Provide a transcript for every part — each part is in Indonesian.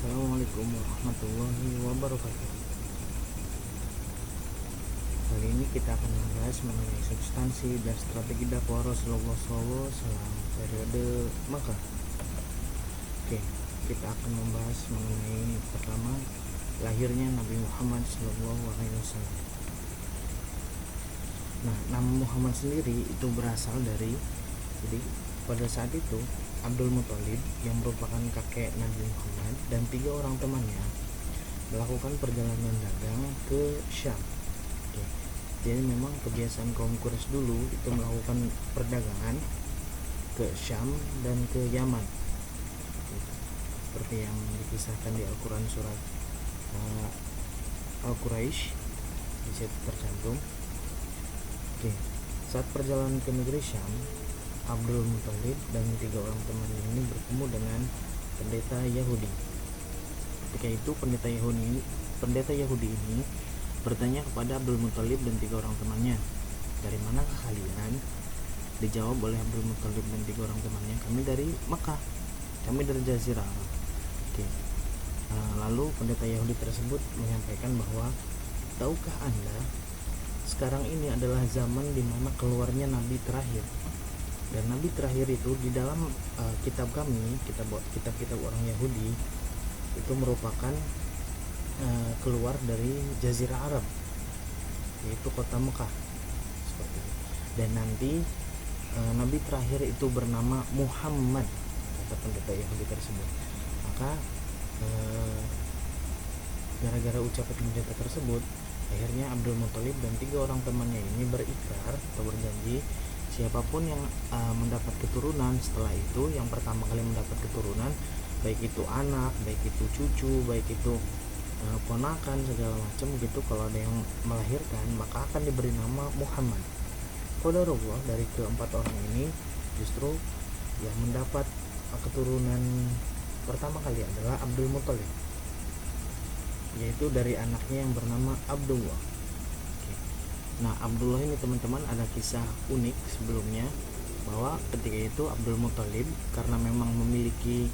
Assalamualaikum warahmatullahi wabarakatuh. Kali ini kita akan membahas mengenai substansi dan strategi dakwah Rasulullah SAW selama periode Makkah. Oke, kita akan membahas mengenai pertama lahirnya Nabi Muhammad SAW. Nah, nama Muhammad sendiri itu berasal dari, jadi pada saat itu Abdul Muthalib yang merupakan kakek Nabi Muhammad dan 3 orang temannya melakukan perjalanan dagang ke Syam. Oke. Jadi memang kebiasaan kaum Quraisy dulu itu melakukan perdagangan ke Syam dan ke Yaman. Seperti yang dikisahkan di Al-Quran surat Al-Quraisy, di situ tercantum. Oke. Saat perjalanan ke negeri Syam, Abdul Muthalib dan 3 orang temannya ini bertemu dengan pendeta Yahudi. Ketika itu pendeta Yahudi ini bertanya kepada Abdul Muthalib dan 3 orang temannya, "Dari manakah kalian?" Dijawab oleh Abdul Muthalib dan 3 orang temannya, "Kami dari Mekah, kami dari Jazirah Arab." Oke. Lalu pendeta Yahudi tersebut menyampaikan bahwa, "Tahukah Anda, sekarang ini adalah zaman di mana keluarnya nabi terakhir. Dan nabi terakhir itu di dalam kitab kami, kitab orang Yahudi, itu merupakan keluar dari Jazirah Arab, yaitu kota Mekah, seperti itu. Dan nanti nabi terakhir itu bernama Muhammad," kata pendeta Yahudi tersebut. Maka gara-gara ucapan pendeta tersebut, akhirnya Abdul Muthalib dan 3 orang temannya ini berikrar atau berjanji, siapapun yang mendapat keturunan setelah itu, yang pertama kali mendapat keturunan, baik itu anak, baik itu cucu, baik itu ponakan, segala macam gitu, kalau ada yang melahirkan, maka akan diberi nama Muhammad. Qadarullah, dari keempat orang ini justru yang mendapat keturunan pertama kali adalah Abdul Muthalib, yaitu dari anaknya yang bernama Abdullah. Nah, Abdullah ini teman-teman ada kisah unik sebelumnya, bahwa ketika itu Abdul Muthalib karena memang memiliki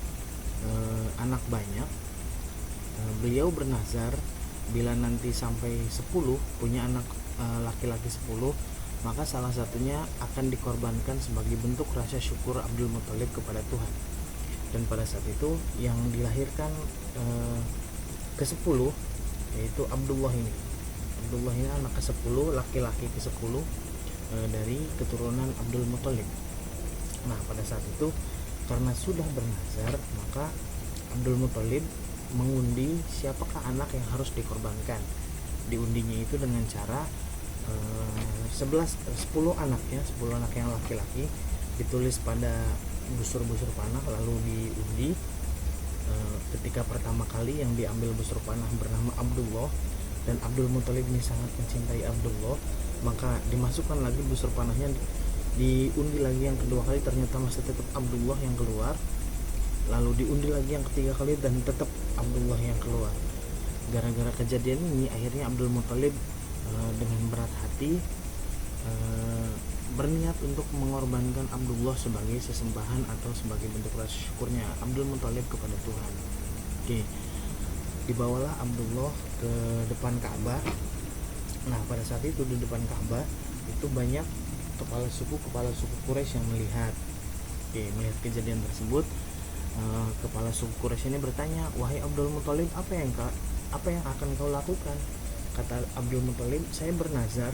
anak banyak, beliau bernazar bila nanti sampai 10, punya anak laki-laki 10, maka salah satunya akan dikorbankan sebagai bentuk rasa syukur Abdul Muthalib kepada Tuhan. Dan pada saat itu yang dilahirkan ke-10 yaitu Abdullah ini. Abdullah ini anak ke-10, laki-laki ke-10 dari keturunan Abdul Muthalib. Nah, pada saat itu karena sudah bernazar, maka Abdul Muthalib mengundi siapakah anak yang harus dikorbankan. Diundinya itu dengan cara 10 anak yang laki-laki ditulis pada busur-busur panah, lalu diundi. Ketika pertama kali yang diambil busur panah bernama Abdullah, dan Abdul Muthalib ini sangat mencintai Abdullah, maka dimasukkan lagi busur panahnya, diundi lagi yang kedua kali, ternyata masih tetap Abdullah yang keluar. Lalu diundi lagi yang ketiga kali dan tetap Abdullah yang keluar. Gara-gara kejadian ini akhirnya Abdul Muthalib dengan berat hati berniat untuk mengorbankan Abdullah sebagai sesembahan atau sebagai bentuk rasa syukurnya Abdul Muthalib kepada Tuhan. Oke. Dibawalah Abdullah ke depan Ka'bah. Nah, pada saat itu di depan Ka'bah itu banyak kepala suku Quraisy yang melihat. Oke, melihat kejadian tersebut, kepala suku Quraisy ini bertanya, "Wahai Abdul Muthalib, apa yang akan kau lakukan?" Kata Abdul Muthalib, "Saya bernazar,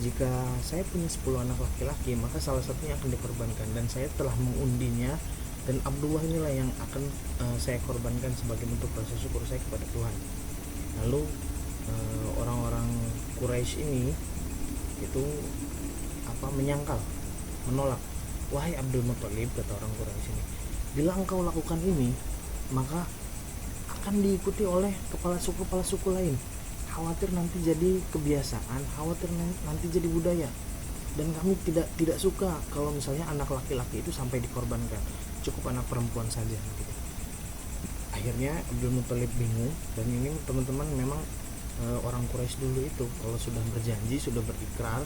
jika saya punya 10 anak laki-laki, maka salah satunya akan dikorbankan, dan saya telah mengundinya, dan Abdullah inilah yang akan saya korbankan sebagai bentuk rasa syukur saya kepada Tuhan." Lalu orang-orang Quraisy ini itu menyangkal, menolak. "Wahai Abdul Muthalib," kata orang Quraisy ini, "bila engkau lakukan ini, maka akan diikuti oleh kepala suku lain. Khawatir nanti jadi kebiasaan, khawatir nanti jadi budaya, dan kami tidak suka kalau misalnya anak laki-laki itu sampai dikorbankan, cukup anak perempuan saja." Gitu. Akhirnya Abdul Muthalib bingung, dan ini teman-teman memang orang Quraisy dulu itu kalau sudah berjanji, sudah berikrar,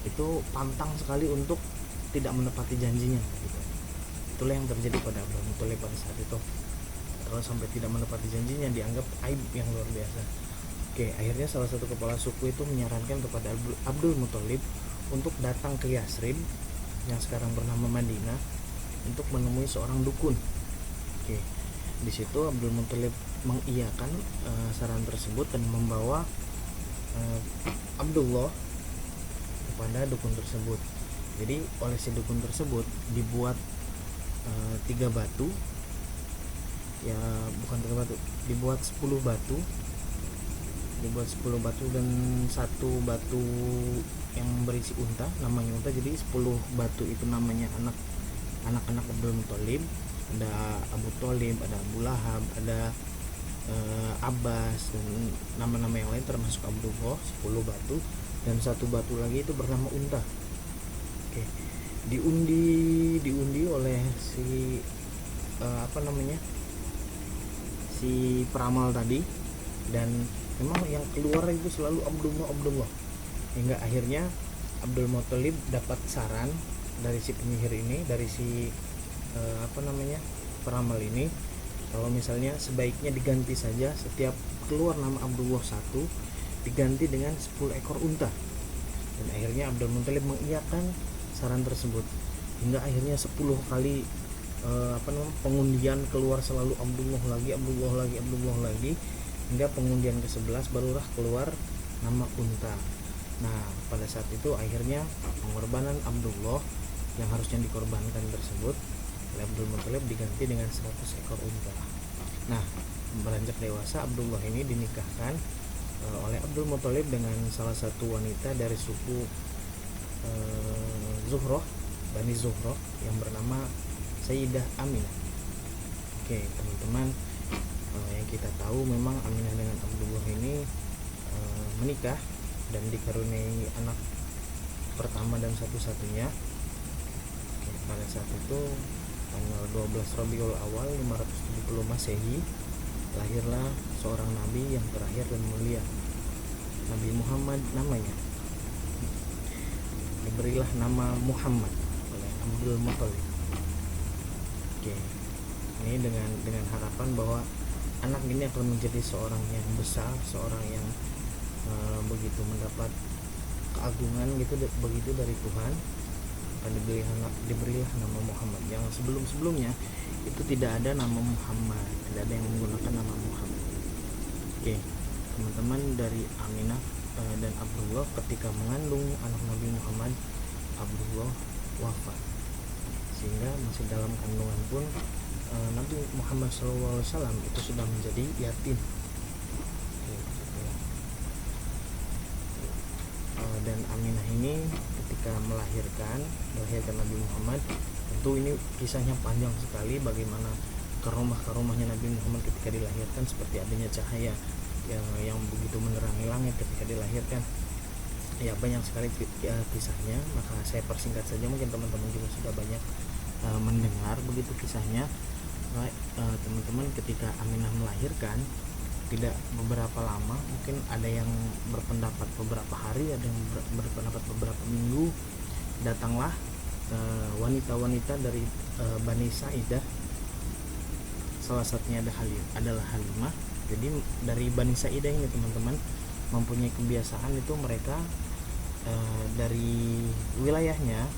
itu pantang sekali untuk tidak menepati janjinya gitu. Itulah yang terjadi pada Abdul Muthalib pada saat itu. kalau sampai tidak menepati janjinya dianggap aib yang luar biasa. Oke, akhirnya salah satu kepala suku itu menyarankan kepada Abdul Muthalib untuk datang ke Yasrib yang sekarang bernama Madinah untuk menemui seorang dukun. Oke, di situ Abdul Muthalib mengiyakan saran tersebut dan membawa Abdullah kepada dukun tersebut. Jadi oleh si dukun tersebut dibuat 3 batu, ya bukan 3 batu, dibuat 10 batu, dan satu batu yang berisi unta, namanya unta. Jadi 10 batu itu namanya anak-anak Abdul Muthalib. Ada Abu Thalib, ada Abu Lahab, ada Abbas, dan nama-nama yang lain termasuk Abdullah. 10 batu, dan satu batu lagi itu bernama unta. Oke, diundi oleh si si peramal tadi, dan memang yang keluar itu selalu Abdullah, hingga akhirnya Abdul Muthalib dapat saran dari si penyihir ini, dari si peramal ini, kalau misalnya sebaiknya diganti saja setiap keluar nama Abdullah 1 diganti dengan 10 ekor unta. Dan akhirnya Abdul Muthalib mengiyakan saran tersebut, hingga akhirnya 10 kali pengundian keluar selalu Abdullah lagi, hingga pengundian ke-11 barulah keluar nama unta. Nah, pada saat itu akhirnya pengorbanan Abdullah yang harusnya dikorbankan tersebut oleh Abdul Muthalib diganti dengan 100 ekor unta. Nah, beranjak dewasa Abdullah ini dinikahkan oleh Abdul Muthalib dengan salah satu wanita dari suku Zuhroh, Bani Zuhroh, yang bernama Sayyidah Aminah. Oke, teman-teman, yang kita tahu memang Aminah dengan Abdullah ini menikah dan dikaruniai anak pertama dan satu-satunya. Oke, pada saat itu tanggal 12 Rabiul Awal 570 Masehi lahirlah seorang nabi yang terakhir dan mulia, Nabi Muhammad namanya. Diberilah nama Muhammad oleh Abdul Muthalib. Oke, ini dengan harapan bahwa anak ini akan menjadi seorang yang besar, seorang yang begitu mendapat keagungan begitu dari Tuhan, akan diberilah nama Muhammad, yang sebelumnya itu tidak ada nama Muhammad, tidak ada yang menggunakan nama Muhammad. Oke, teman-teman, dari Aminah dan Abdullah ketika mengandung anak Nabi Muhammad, Abdullah wafat, sehingga masih dalam kandungan pun Nabi Muhammad SAW itu sudah menjadi yatim. Dan Aminah ini ketika melahirkan Nabi Muhammad, tentu ini kisahnya panjang sekali, bagaimana karomahnya Nabi Muhammad ketika dilahirkan, seperti adanya cahaya yang begitu menerangi langit ketika dilahirkan. Ya, banyak sekali kisahnya, maka saya persingkat saja, mungkin teman-teman juga sudah banyak mendengar begitu kisahnya. Teman-teman, ketika Aminah melahirkan, tidak beberapa lama, mungkin ada yang berpendapat beberapa hari, ada yang berpendapat beberapa minggu, datanglah wanita-wanita dari Bani Sa'idah. Salah satunya adalah Halimah. Jadi dari Bani Sa'idah ini, teman-teman, mempunyai kebiasaan itu mereka dari wilayahnya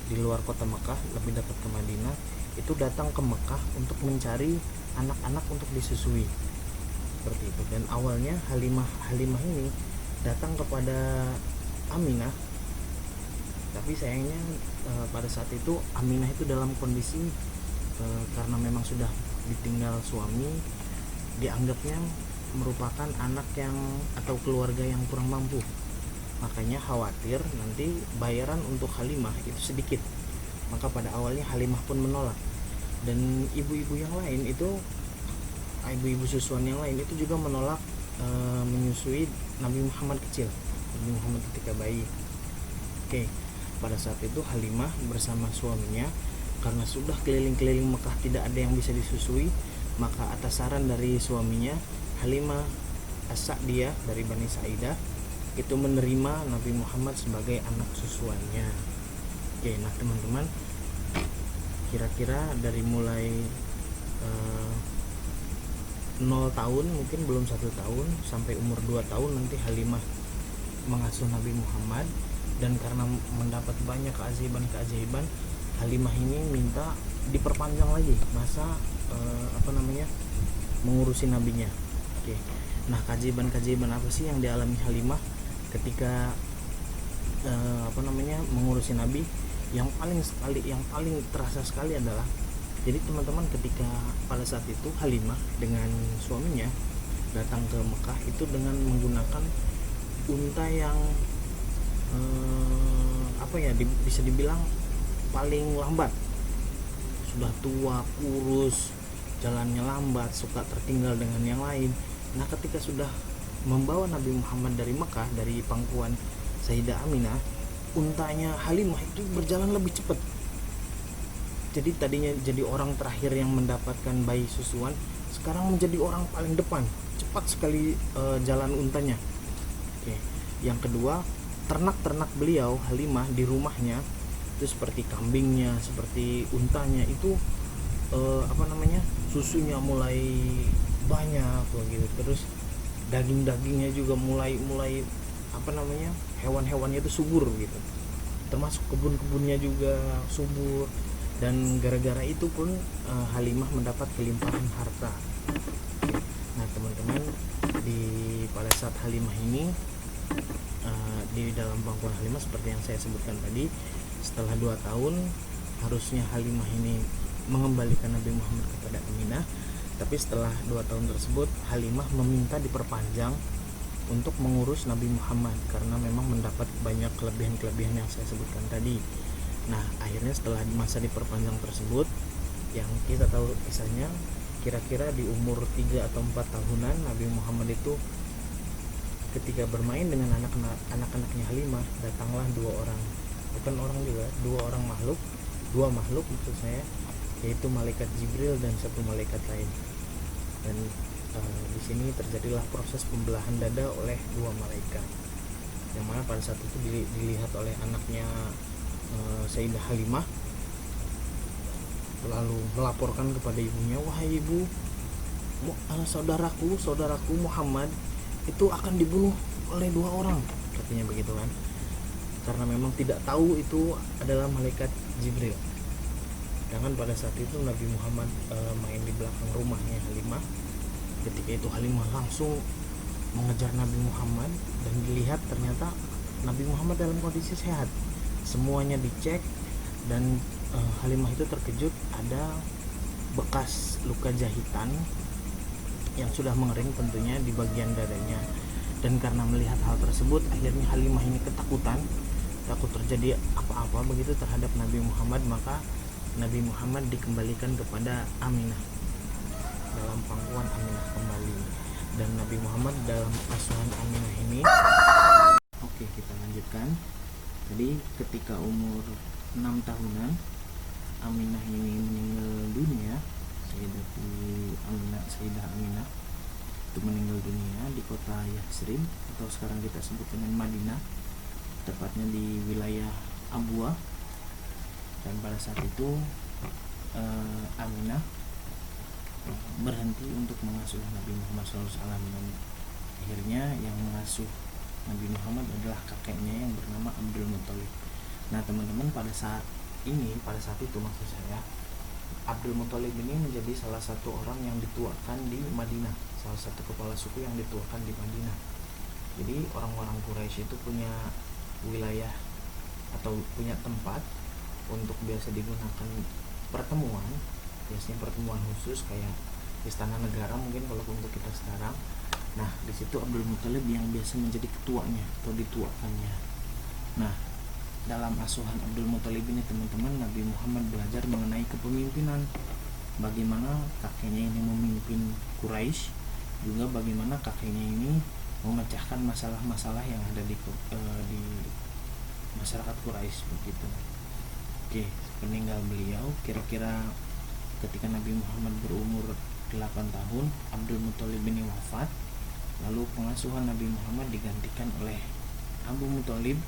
di luar kota Mekah, lebih dekat ke Madinah, itu datang ke Mekah untuk mencari anak-anak untuk disusui, seperti itu. Dan awalnya Halimah ini datang kepada Aminah, tapi sayangnya pada saat itu Aminah itu dalam kondisi karena memang sudah ditinggal suami, dianggapnya merupakan anak yang atau keluarga yang kurang mampu, makanya khawatir nanti bayaran untuk Halimah itu sedikit. Maka pada awalnya Halimah pun menolak, dan ibu-ibu yang lain itu, ibu-ibu susuan yang lain itu juga menolak menyusui Nabi Muhammad kecil, Nabi Muhammad ketika bayi. Oke, pada saat itu Halimah bersama suaminya, karena sudah keliling-keliling Mekah tidak ada yang bisa disusui, maka atas saran dari suaminya, Halimah As-Sa'diyah dari Bani Sa'idah itu menerima Nabi Muhammad sebagai anak susuannya. Oke, nah teman-teman, kira-kira dari mulai 0 tahun, mungkin belum 1 tahun, sampai umur 2 tahun nanti Halimah mengasuh Nabi Muhammad. Dan karena mendapat banyak keajaiban, Halimah ini minta diperpanjang lagi masa mengurusi nabinya. Oke. Nah, keajaiban apa sih yang dialami Halimah ketika mengurusi nabi? Yang paling terasa sekali adalah, jadi teman-teman, ketika pada saat itu Halimah dengan suaminya datang ke Mekah itu dengan menggunakan unta yang bisa dibilang paling lambat. Sudah tua, kurus, jalannya lambat, suka tertinggal dengan yang lain. Nah, ketika sudah membawa Nabi Muhammad dari Mekah, dari pangkuan Sayyidah Aminah, untanya Halimah itu berjalan lebih cepat. Jadi tadinya jadi orang terakhir yang mendapatkan bayi susuan, sekarang menjadi orang paling depan. Cepat sekali jalan untanya. Oke. Yang kedua, ternak beliau Halimah di rumahnya itu seperti kambingnya, seperti untanya itu susunya mulai banyak begitu. Terus dagingnya juga mulai hewan-hewannya itu subur gitu. Termasuk kebun-kebunnya juga subur. Dan gara-gara itu pun Halimah mendapat kelimpahan harta. Nah, teman-teman, pada saat Halimah ini di dalam pangkuan Halimah seperti yang saya sebutkan tadi, setelah 2 tahun harusnya Halimah ini mengembalikan Nabi Muhammad kepada Aminah, tapi setelah 2 tahun tersebut Halimah meminta diperpanjang untuk mengurus Nabi Muhammad karena memang mendapat banyak kelebihan yang saya sebutkan tadi. Nah, akhirnya setelah masa diperpanjang tersebut, yang kita tahu kisahnya, kira-kira di umur 3 atau 4 tahunan Nabi Muhammad itu ketika bermain dengan anak-anaknya Halimah, datanglah 2 orang, bukan orang juga, 2 makhluk maksud saya, yaitu malaikat Jibril dan 1 malaikat lain. Dan di sini terjadilah proses pembelahan dada oleh 2 malaikat, yang mana pada saat itu dilihat oleh anaknya Sayyidah Halimah, lalu melaporkan kepada ibunya, "Wahai ibu, saudaraku Muhammad itu akan dibunuh oleh 2 orang," katanya begitu kan, karena memang tidak tahu itu adalah malaikat Jibril. Sedangkan pada saat itu Nabi Muhammad main di belakang rumahnya Halimah. Ketika itu Halimah langsung mengejar Nabi Muhammad dan dilihat ternyata Nabi Muhammad dalam kondisi sehat. Semuanya dicek dan Halimah itu terkejut, ada bekas luka jahitan yang sudah mengering tentunya di bagian dadanya. Dan karena melihat hal tersebut, akhirnya Halimah ini ketakutan, takut terjadi apa-apa begitu terhadap Nabi Muhammad. Maka Nabi Muhammad dikembalikan kepada Aminah, dalam pangkuan Aminah kembali. Dan Nabi Muhammad dalam asuhan Aminah ini, oke, kita lanjutkan. Jadi ketika umur 6 tahunan Aminah ini meninggal dunia, Sayyidah Aminah itu meninggal dunia di kota Yatsrib, atau sekarang kita sebut dengan Madinah, tepatnya di wilayah Abwa. Dan pada saat itu Aminah berhenti untuk mengasuh Nabi Muhammad SAW, dan akhirnya yang mengasuh Nabi Muhammad adalah kakeknya yang bernama Abdul Muthalib. Nah, teman-teman, pada saat itu maksud saya, Abdul Muthalib ini menjadi salah satu orang yang dituakan di Madinah, salah satu kepala suku yang dituakan di Madinah. Jadi orang-orang Quraisy itu punya wilayah atau punya tempat untuk biasa digunakan pertemuan, biasanya pertemuan khusus kayak istana negara mungkin kalau untuk kita sekarang. Nah, di situ Abdul Muthalib yang biasa menjadi ketuanya atau dituakannya. Nah, dalam asuhan Abdul Muthalib ini, teman-teman, Nabi Muhammad belajar mengenai kepemimpinan, bagaimana kakeknya ini memimpin Quraisy, juga bagaimana kakeknya ini memecahkan masalah-masalah yang ada di masyarakat Quraisy begitu. Oke, peninggal beliau kira-kira ketika Nabi Muhammad berumur 8 tahun, Abdul Muthalib ini wafat. Lalu pengasuhan Nabi Muhammad digantikan oleh Abu Muthalib,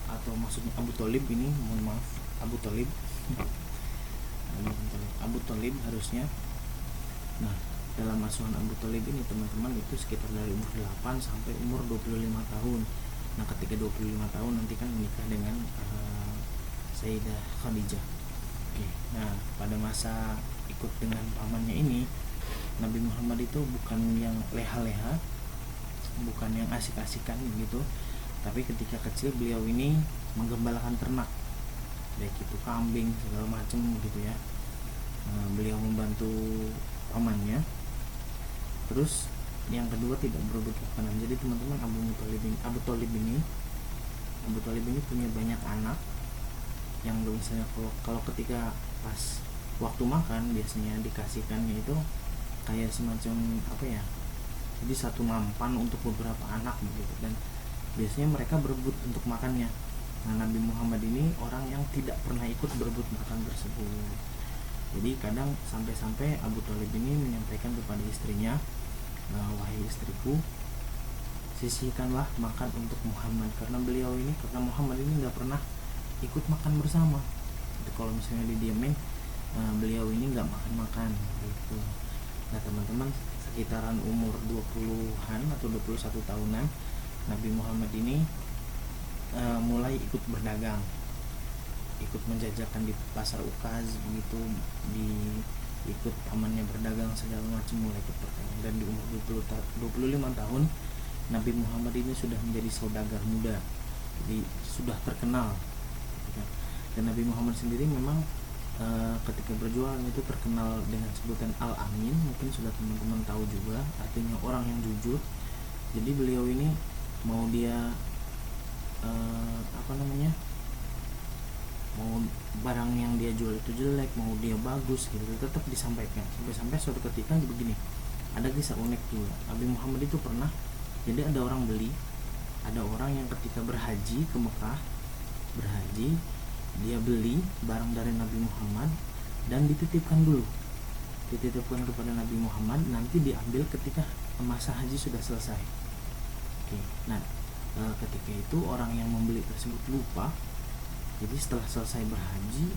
atau maksudnya Abu Thalib ini, mohon maaf, Abu Thalib harusnya. Nah, dalam asuhan Abu Thalib ini teman-teman itu sekitar dari umur 8 sampai umur 25 tahun. Nah, ketika 25 tahun nanti kan menikah dengan Sayyidah Khadijah. Oke. Nah, pada masa ikut dengan pamannya ini, Nabi Muhammad itu bukan yang leha-leha, bukan yang asik-asikan gitu, tapi ketika kecil beliau ini menggembalakan ternak, baik itu kambing segala macam gitu ya. Beliau membantu pamannya. Terus yang kedua tidak berebut makanan. Jadi teman-teman, Abu Thalib ini punya banyak anak yang misalnya kalau ketika pas waktu makan biasanya dikasihkannya itu kayak semacam apa ya, jadi satu nampan untuk beberapa anak begitu, dan biasanya mereka berebut untuk makannya. Nah, Nabi Muhammad ini orang yang tidak pernah ikut berebut makan tersebut. Jadi kadang sampai-sampai Abu Thalib ini menyampaikan kepada istrinya, wahai istriku, sisihkanlah makan untuk Muhammad, karena Muhammad ini nggak pernah ikut makan bersama. Jadi kalau misalnya didiamin, beliau ini nggak makan gitu. Nah teman-teman, sekitaran umur 20-an atau 21 tahunan, Nabi Muhammad ini mulai ikut berdagang, ikut menjajakan di pasar Ukaz begitu, ikut pamannya berdagang segala macam, mulai ikut berdagang. Dan di umur 25 tahun Nabi Muhammad ini sudah menjadi saudagar muda, jadi sudah terkenal. Dan Nabi Muhammad sendiri memang ketika berjualan itu terkenal dengan sebutan Al-Amin, mungkin sudah teman-teman tahu juga, artinya orang yang jujur. Jadi beliau ini mau dia mau barang yang dia jual itu jelek, mau dia bagus gitu, tetap disampaikan. Sampai suatu ketika begini, ada kisah unik juga. Nabi Muhammad itu pernah, jadi ada orang yang ketika berhaji ke Mekah, dia beli barang dari Nabi Muhammad dan dititipkan kepada Nabi Muhammad, nanti diambil ketika masa haji sudah selesai. Oke. Nah, ketika itu orang yang membeli tersebut lupa, jadi setelah selesai berhaji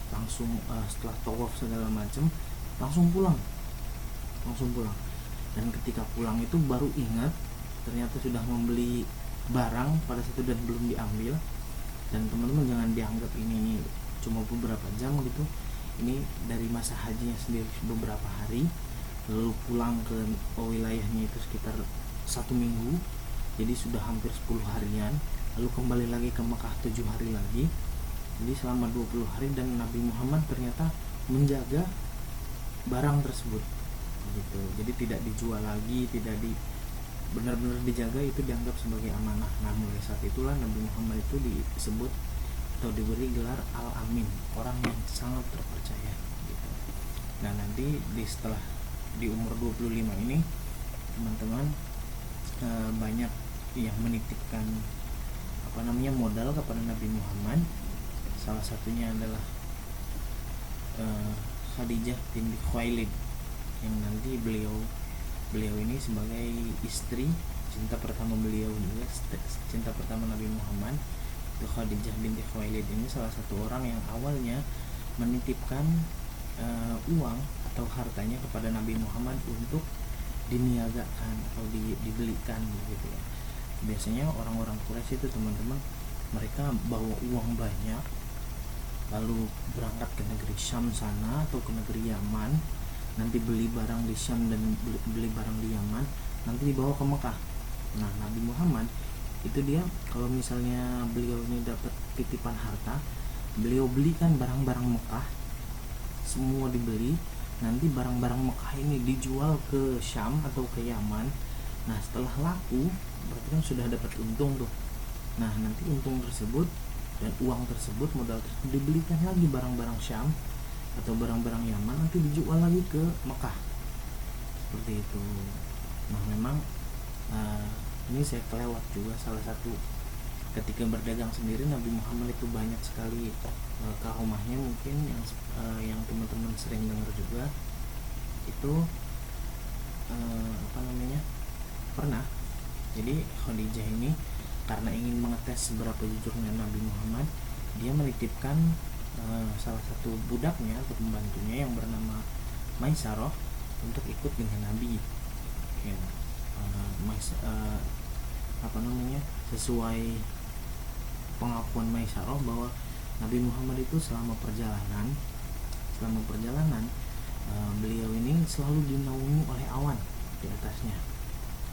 langsung setelah tawaf segala macam langsung pulang, dan ketika pulang itu baru ingat ternyata sudah membeli barang pada situ dan belum diambil. Dan teman-teman jangan dianggap ini cuma beberapa jam gitu, ini dari masa hajinya sendiri beberapa hari, lalu pulang ke wilayahnya itu sekitar 1 minggu, jadi sudah hampir 10 harian, lalu kembali lagi ke Mekah 7 hari lagi, jadi selama 20 hari. Dan Nabi Muhammad ternyata menjaga barang tersebut gitu, jadi tidak dijual lagi, benar-benar dijaga, itu dianggap sebagai amanah. Nah, mulai saat itulah Nabi Muhammad itu disebut atau diberi gelar Al-Amin, orang yang sangat terpercaya gitu. Nah, nanti setelah di umur 25 ini teman-teman, banyak yang menitipkan modal kepada Nabi Muhammad. Salah satunya adalah Khadijah binti Khuwailid, yang nanti beliau ini sebagai istri cinta pertama beliau juga, cinta pertama Nabi Muhammad. Khadijah binti Khuwailid ini salah satu orang yang awalnya menitipkan uang atau hartanya kepada Nabi Muhammad untuk diniagakan atau dibelikan gitu ya. Biasanya orang-orang Quraisy itu teman-teman, mereka bawa uang banyak lalu berangkat ke negeri Syam sana atau ke negeri Yaman, nanti beli barang di Syam dan beli barang di Yaman, nanti dibawa ke Mekah. Nah, Nabi Muhammad itu dia kalau misalnya beliau ini dapat titipan harta, beliau belikan barang-barang Mekah, semua dibeli, nanti barang-barang Mekah ini dijual ke Syam atau ke Yaman. Nah, setelah laku berarti kan sudah dapat untung tuh. Nah, nanti untung tersebut dan uang tersebut, modal tersebut dibelikan lagi barang-barang Syam atau barang-barang Yaman, nanti dijual lagi ke Mekah, seperti itu. Nah, memang ini saya kelewat juga salah satu ketika berdagang sendiri Nabi Muhammad itu banyak sekali karomahnya, mungkin yang teman-teman sering dengar juga itu pernah. Jadi Khadijah ini karena ingin mengetes seberapa jujurnya Nabi Muhammad, dia menitipkan salah satu budaknya atau pembantunya yang bernama Maisarah untuk ikut dengan Nabi ya. Sesuai pengakuan Maisarah bahwa Nabi Muhammad itu selama perjalanan beliau ini selalu dinaungi oleh awan di atasnya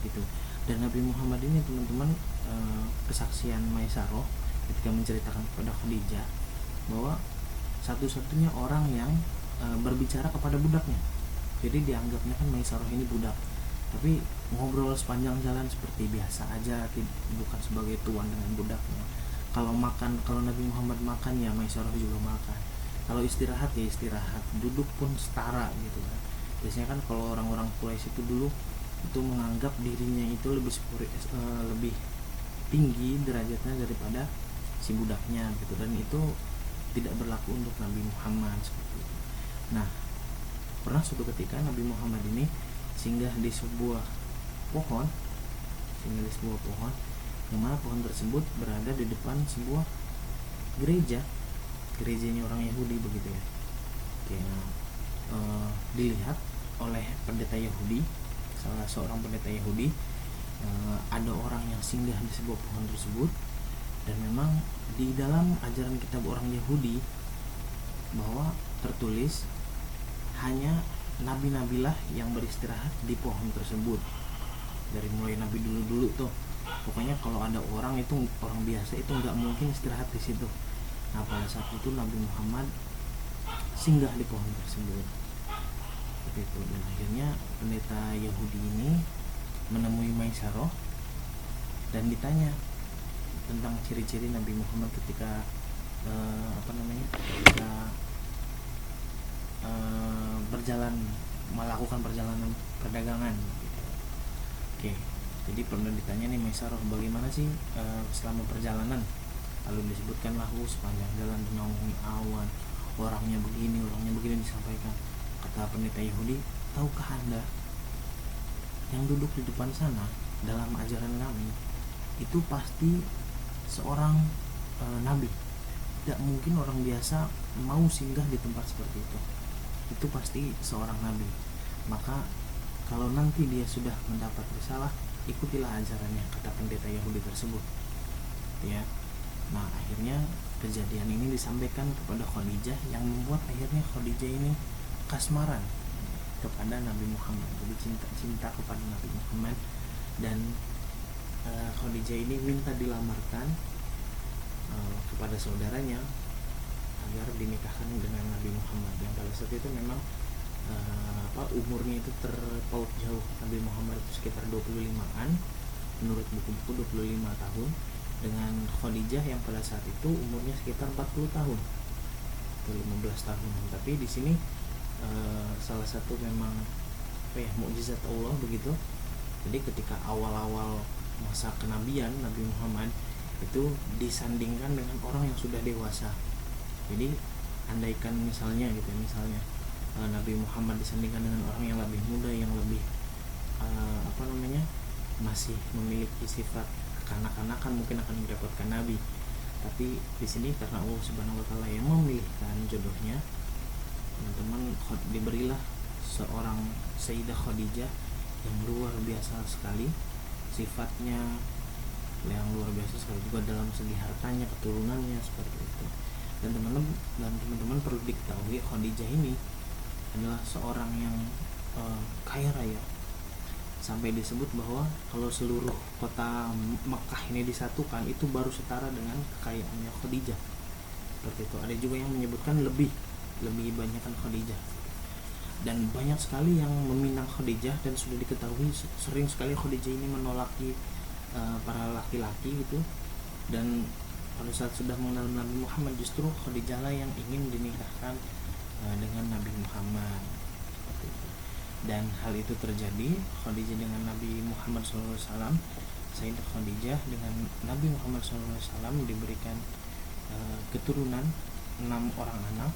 gitu. Dan Nabi Muhammad ini teman-teman, kesaksian Maisarah ketika menceritakan kepada Khadijah bahwa satu-satunya orang yang berbicara kepada budaknya. Jadi dianggapnya kan Maisarah ini budak, tapi ngobrol sepanjang jalan seperti biasa aja, bukan sebagai tuan dengan budaknya. Kalau Nabi Muhammad makan ya Maisarah juga makan. Kalau istirahat ya istirahat, duduk pun setara gitu kan. Biasanya kan kalau orang-orang Quraisy itu dulu itu menganggap dirinya itu lebih tinggi derajatnya daripada si budaknya gitu, dan itu tidak berlaku untuk Nabi Muhammad seperti itu. Nah, pernah suatu ketika Nabi Muhammad ini singgah di sebuah pohon yang mana pohon tersebut berada di depan sebuah gerejanya orang Yahudi begitu ya. Dilihat oleh pendeta Yahudi, salah seorang pendeta Yahudi, ada orang yang singgah di sebuah pohon tersebut. Dan memang di dalam ajaran kitab orang Yahudi bahwa tertulis hanya nabi-nabilah yang beristirahat di pohon tersebut. Dari mulai nabi dulu tuh, pokoknya kalau ada orang biasa itu nggak mungkin istirahat di situ. Nah, pada saat itu Nabi Muhammad singgah di pohon tersebut seperti itu. Dan akhirnya pendeta Yahudi ini menemui Maisarah dan ditanya tentang ciri-ciri Nabi Muhammad ketika melakukan perjalanan perdagangan gitu. Oke, jadi pernah ditanya nih Maisarah, bagaimana sih selama perjalanan? Lalu disebutkanlah sepanjang jalan dinaungi awan, orangnya begini disampaikan. Kata pendeta Yahudi, tahukah Anda yang duduk di depan sana dalam ajaran kami itu pasti seorang nabi. Tidak mungkin orang biasa mau singgah di tempat seperti itu. Itu pasti seorang nabi. Maka kalau nanti dia sudah mendapat risalah, ikutilah ajarannya, kata pendeta Yahudi tersebut ya. Nah, akhirnya kejadian ini disampaikan kepada Khadijah yang membuat akhirnya Khadijah ini kasmaran kepada Nabi Muhammad. Jadi cinta kepada Nabi Muhammad, dan Khadijah ini minta dilamarkan kepada saudaranya agar dinikahkan dengan Nabi Muhammad. Yang pada saat itu memang umurnya itu terpaut jauh. Nabi Muhammad itu sekitar 25-an, menurut buku-buku 25 tahun, dengan Khadijah yang pada saat itu umurnya sekitar 40 tahun atau 15 tahun. Tapi di sini salah satu memang mukjizat Allah begitu. Jadi ketika awal-awal masa kenabian Nabi Muhammad itu disandingkan dengan orang yang sudah dewasa. Jadi andaikan misalnya Nabi Muhammad disandingkan dengan orang yang lebih muda, yang lebih masih memiliki sifat kekanak-kanakan, mungkin akan merepotkan Nabi. Tapi di sini karena Allah Subhanahu wa taala yang memilihkan jodohnya, teman-teman, diberilah seorang Sayyidah Khadijah yang luar biasa sekali sifatnya, yang luar biasa sekali juga dalam segi hartanya, keturunannya seperti itu. Dan teman-teman perlu diketahui, Khadijah ini adalah seorang yang kaya raya, sampai disebut bahwa kalau seluruh kota Mekah ini disatukan itu baru setara dengan kekayaannya Khadijah. Seperti itu. Ada juga yang menyebutkan lebih banyakkan Khadijah. Dan banyak sekali yang meminang Khadijah, dan sudah diketahui sering sekali Khadijah ini menolaki para laki-laki gitu. Dan pada saat sudah mengenal Nabi Muhammad, justru Khadijah lah yang ingin dinikahkan dengan Nabi Muhammad. Seperti itu. Dan hal itu terjadi, Khadijah dengan Nabi Muhammad SAW, Sayyidah Khadijah dengan Nabi Muhammad SAW diberikan keturunan 6 orang anak,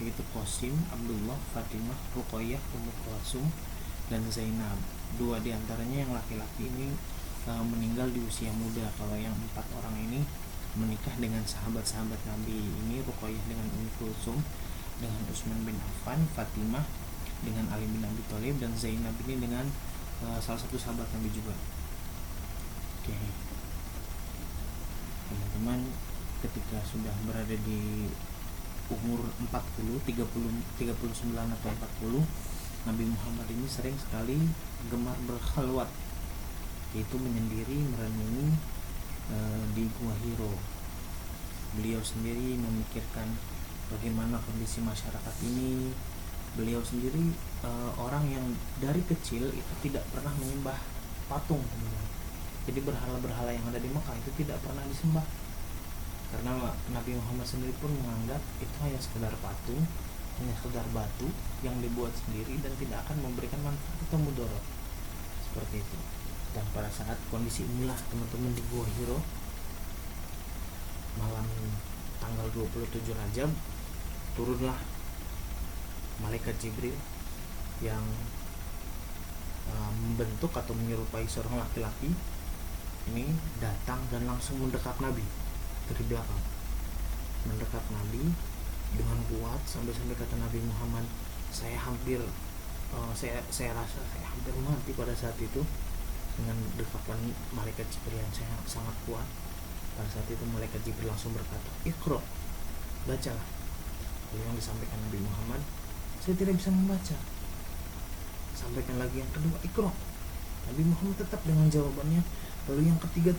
yaitu Qasim, Abdullah, Fatimah, Ruqayyah, Ummu Kulsum, dan Zainab. 2 diantaranya yang laki-laki ini meninggal di usia muda. Kalau yang 4 orang ini menikah dengan sahabat-sahabat Nabi ini, Ruqayyah dengan Ummu Kulsum, dengan Utsman bin Affan, Fatimah dengan Ali bin Abi Thalib, dan Zainab ini dengan salah satu sahabat Nabi juga. Oke, teman-teman, ketika sudah berada di umur 40, 39 atau 40, Nabi Muhammad ini sering sekali gemar berkhalwat, yaitu menyendiri merenungi di Gua Hiro. Beliau sendiri memikirkan bagaimana kondisi masyarakat ini. Beliau sendiri orang yang dari kecil itu tidak pernah menyembah patung, teman-teman. Jadi berhala-berhala yang ada di Mekah itu tidak pernah disembah, karena Nabi Muhammad sendiri pun menganggap itu hanya sekedar patung, hanya sekedar batu yang dibuat sendiri dan tidak akan memberikan manfaat atau mudarat, seperti itu. Dan pada saat kondisi inilah, teman-teman, di Gua Hiro malam tanggal 27 Rajab turunlah malaikat Jibril yang membentuk atau menyerupai seorang laki-laki. Ini datang dan langsung mendekap Nabi dari belakang, mendekap Nabi dengan kuat, sampai-sampai kata Nabi Muhammad, saya rasa saya hampir mati pada saat itu dengan dekapan malaikat Jibril yang sangat kuat. Pada saat itu malaikat Jibril langsung berkata, "Iqra," bacalah. Lalu yang disampaikan Nabi Muhammad, "Saya tidak bisa membaca." Sampaikan lagi yang kedua, "Iqra." Nabi Muhammad tetap dengan jawabannya. Lalu yang ketiga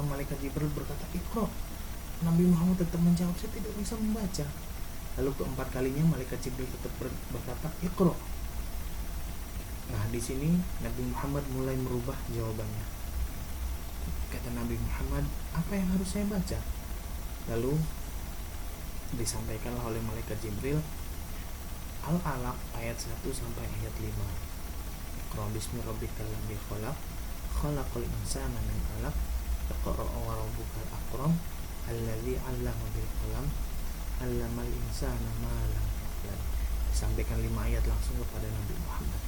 malaikat Jibril berkata, "Iqra." Nabi Muhammad tetap menjawab, "Saya tidak bisa membaca." Lalu keempat kalinya malaikat Jibril tetap berkata, "Iqra." Nah, di sini Nabi Muhammad mulai merubah jawabannya. Kata Nabi Muhammad, "Apa yang harus saya baca?" Lalu disampaikanlah oleh malaikat Jibril Al-Alaq ayat 1 sampai ayat 5. Iqra bismi rabbikal ladzi khalaq, khalaqal insana min 'alaq, iqra wa rabbukal akram, alladzi 'allama bil qalam, 'allamal insana ma lam ya'lam. Disampaikan 5 ayat langsung kepada Nabi Muhammad.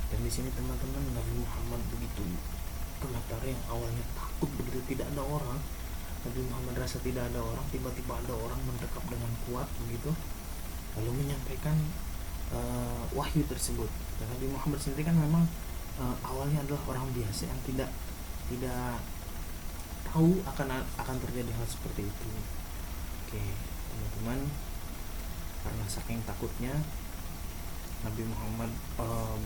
Dan di sini, teman-teman, Nabi Muhammad begitu gemetar, yang awalnya takut begitu, tidak ada orang. Nabi Muhammad rasa tidak ada orang, tiba-tiba ada orang mendekat dengan kuat begitu, lalu menyampaikan wahyu tersebut. Dan Nabi Muhammad sendiri kan memang awalnya adalah orang biasa yang tidak tahu akan terjadi hal seperti itu. Oke, teman-teman, karena saking takutnya Nabi Muhammad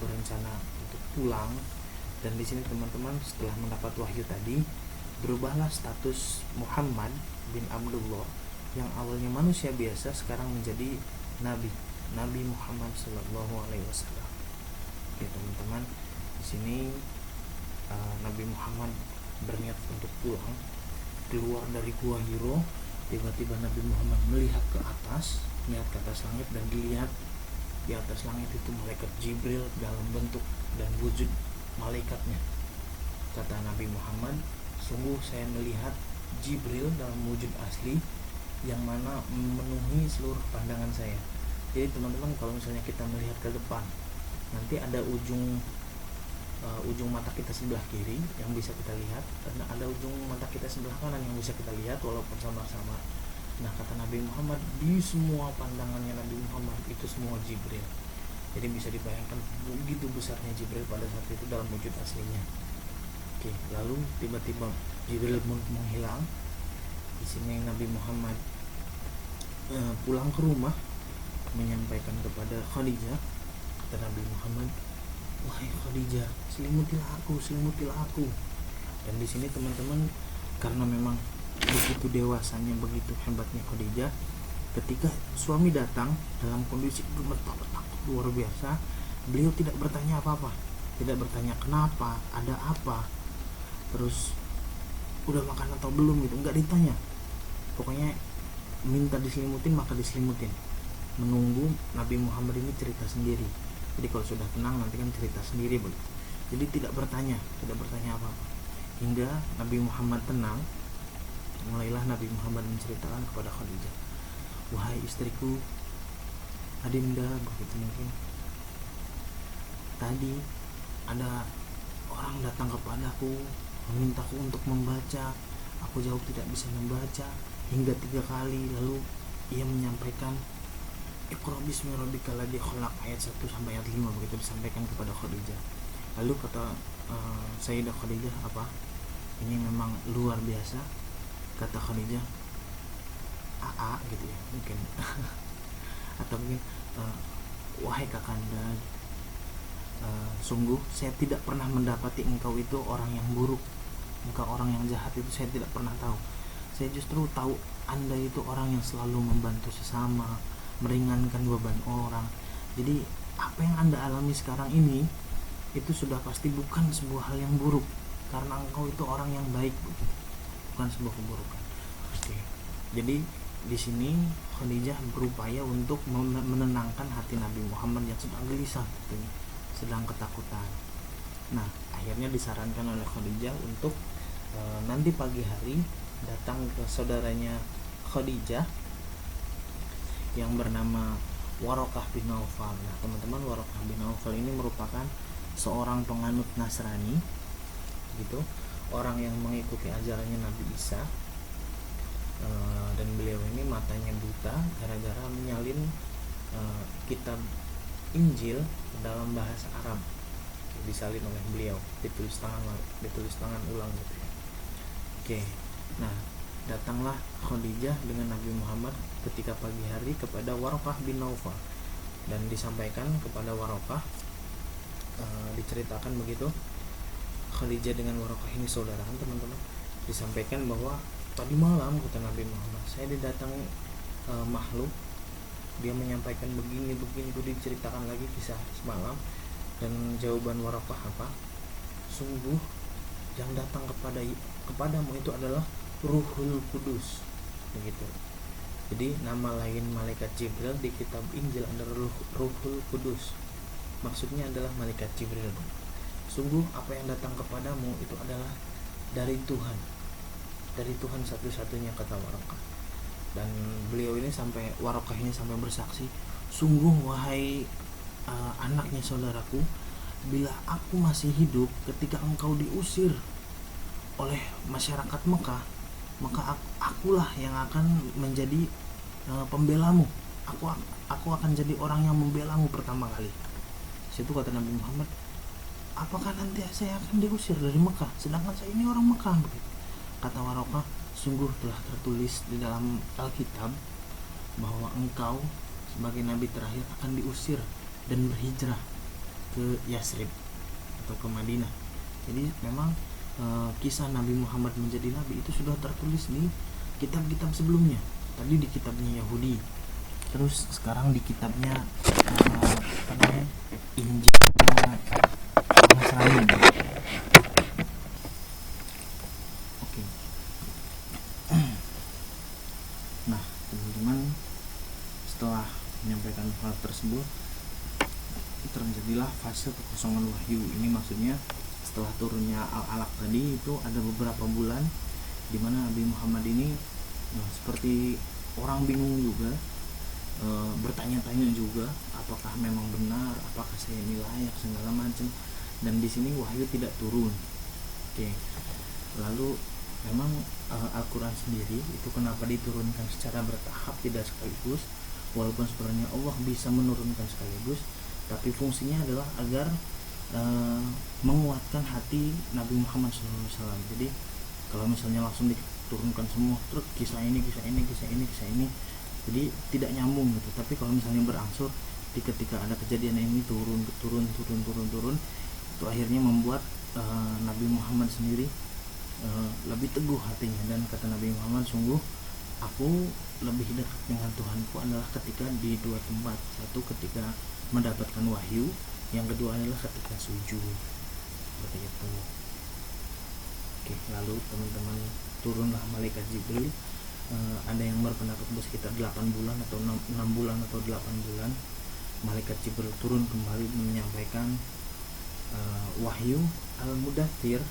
berencana untuk pulang. Dan di sini, teman-teman, setelah mendapat wahyu tadi, berubahlah status Muhammad bin Abdullah yang awalnya manusia biasa sekarang menjadi Nabi Muhammad Sallallahu Alaihi Wasallam. Oke, teman-teman, di sini Nabi Muhammad berniat untuk pulang, keluar dari Gua Hiro. Tiba-tiba Nabi Muhammad melihat ke atas, melihat ke atas langit, dan dilihat di atas langit itu malaikat Jibril dalam bentuk dan wujud malaikatnya. Kata Nabi Muhammad, "Sungguh saya melihat Jibril dalam wujud asli yang mana memenuhi seluruh pandangan saya." Jadi, teman-teman, kalau misalnya kita melihat ke depan, nanti ada ujung mata kita sebelah kiri yang bisa kita lihat, dan ada ujung mata kita sebelah kanan yang bisa kita lihat walaupun sama-sama. Nah, kata Nabi Muhammad, di semua pandangannya Nabi Muhammad itu semua Jibril. Jadi bisa dibayangkan begitu besarnya Jibril pada saat itu dalam wujud aslinya. Oke, lalu tiba-tiba Jibril menghilang. Di sini Nabi Muhammad pulang ke rumah, menyampaikan kepada Khadijah. Kata Nabi Muhammad, "Wahai Khadijah, selimutilah aku." Dan di sini, teman-teman, karena memang begitu dewasanya, begitu hebatnya Khadijah, ketika suami datang dalam kondisi gemetar takut luar biasa, beliau tidak bertanya apa-apa, tidak bertanya kenapa, ada apa, terus udah makan atau belum gitu, enggak ditanya. Pokoknya minta diselimutin maka diselimutin, menunggu Nabi Muhammad ini cerita sendiri. Jadi kalau sudah tenang nanti kan cerita sendiri begitu. Jadi tidak bertanya apa-apa. Hingga Nabi Muhammad tenang, mulailah Nabi Muhammad menceritakan kepada Khadijah, "Wahai istriku, Adinda," begitu, "mungkin tadi ada orang datang kepadaku, memintaku untuk membaca. Aku jawab tidak bisa membaca hingga 3 kali. Lalu ia menyampaikan, Iqra bismi rabbikal ladzi khalaq ayat 1 sampai ayat 5 begitu disampaikan kepada Khadijah. Lalu kata Sayyidah Khadijah, apa? Ini memang luar biasa, kata Khadijah. AA gitu ya mungkin atau mungkin wahai kakanda, sungguh saya tidak pernah mendapati engkau itu orang yang buruk, engkau orang yang jahat, itu saya tidak pernah tahu. Saya justru tahu Anda itu orang yang selalu membantu sesama, meringankan beban orang. Jadi apa yang Anda alami sekarang ini itu sudah pasti bukan sebuah hal yang buruk, karena engkau itu orang yang baik, bukan sebuah keburukan. Oke. Jadi di sini Khadijah berupaya untuk menenangkan hati Nabi Muhammad yang sedang gelisah, sedang ketakutan. Nah, akhirnya disarankan oleh Khadijah untuk nanti pagi hari datang ke saudaranya Khadijah yang bernama Waraqah bin Naufal. Nah, teman-teman, Waraqah bin Naufal ini merupakan seorang penganut Nasrani, gitu, orang yang mengikuti ajarannya Nabi Isa, dan beliau ini matanya buta gara-gara menyalin kitab Injil dalam bahasa Arab, disalin oleh beliau, ditulis tangan ulang gitu ya. Oke. Nah, datanglah Khadijah dengan Nabi Muhammad ketika pagi hari kepada Waraqah bin Naufal dan disampaikan kepada Waraqah, diceritakan begitu, Khadijah dengan Waraqah ini saudaraan, teman-teman. Disampaikan bahwa tadi malam, kata Nabi Muhammad, saya didatangi makhluk, dia menyampaikan begini itu, diceritakan lagi kisah semalam. Dan jawaban Waraqah apa? Sungguh yang datang kepadamu itu adalah Ruhul Kudus, begitu. Jadi nama lain malaikat Jibril di kitab Injil adalah Ruhul Kudus. Maksudnya adalah malaikat Jibril. Sungguh apa yang datang kepadamu itu adalah dari Tuhan, dari Tuhan satu-satunya, kata Waraqah. Dan beliau ini Waraqah ini sampai bersaksi, sungguh wahai anaknya saudaraku, bila aku masih hidup ketika engkau diusir oleh masyarakat Mekah, maka akulah yang akan menjadi pembelamu. Aku akan jadi orang yang membelamu pertama kali. Situ kata Nabi Muhammad, apakah nanti saya akan diusir dari Mekah sedangkan saya ini orang Mekah? Begitu. Kata Waraqah, sungguh telah tertulis di dalam Alkitab bahwa engkau sebagai nabi terakhir akan diusir dan berhijrah ke Yasrib atau ke Madinah. Jadi memang kisah Nabi Muhammad menjadi nabi itu sudah tertulis di kitab-kitab sebelumnya. Tadi di kitabnya Yahudi, terus sekarang di kitabnya Injil Nasrani. Oke. Nah, teman-teman, setelah menyampaikan hal tersebut, terjadilah fase kekosongan wahyu. Ini maksudnya setelah turunnya Al-Alaq tadi itu ada beberapa bulan di mana Nabi Muhammad ini seperti orang bingung juga, bertanya-tanya juga, apakah memang benar, apakah saya ini layak, segala macam. Dan di sini wahyu tidak turun. Oke. Lalu memang Al-Quran sendiri itu kenapa diturunkan secara bertahap, tidak sekaligus, walaupun sebenarnya Allah bisa menurunkan sekaligus, tapi fungsinya adalah agar menguatkan hati Nabi Muhammad SAW. Jadi kalau misalnya langsung diturunkan semua terus kisah ini, jadi tidak nyambung gitu. Tapi kalau misalnya berangsur, ketika ada kejadian ini turun, itu akhirnya membuat Nabi Muhammad sendiri lebih teguh hatinya. Dan kata Nabi Muhammad, sungguh aku lebih dekat dengan Tuhanku adalah ketika di dua tempat. Satu ketika mendapatkan wahyu, yang kedua adalah ketika sujud, seperti itu. Oke, lalu teman-teman, turunlah malaikat Jibril. Ada yang berpendapat sekitar 8 bulan atau 6 bulan atau 8 bulan malaikat Jibril turun kembali menyampaikan wahyu Al-Mudaththir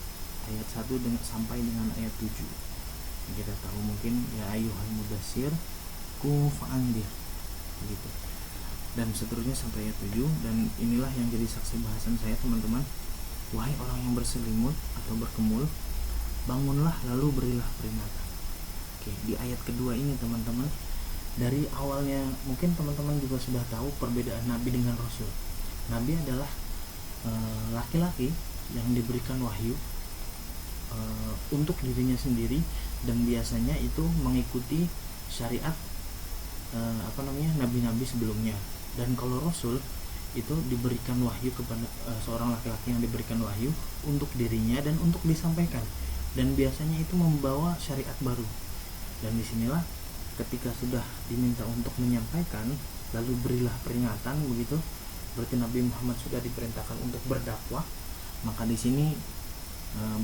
ayat 1 sampai dengan ayat 7. Kita tahu mungkin ya ayyuhal mudaththir qum fa'andir, begitu. Dan seterusnya sampai ayat 7. Dan inilah yang jadi saksi bahasan saya, teman-teman. Wahai orang yang berselimut atau berkemul, bangunlah lalu berilah peringatan. Oke, di ayat kedua ini teman-teman, Dari awalnya mungkin teman-teman juga sudah tahu perbedaan nabi dengan rasul. Nabi adalah laki-laki yang diberikan wahyu untuk dirinya sendiri, dan biasanya itu mengikuti syariat nabi-nabi sebelumnya. Dan kalau rasul itu diberikan wahyu kepada seorang laki-laki yang diberikan wahyu untuk dirinya dan untuk disampaikan, dan biasanya itu membawa syariat baru. Dan disinilah ketika sudah diminta untuk menyampaikan, lalu berilah peringatan begitu, berarti Nabi Muhammad sudah diperintahkan untuk berdakwah. Maka di sini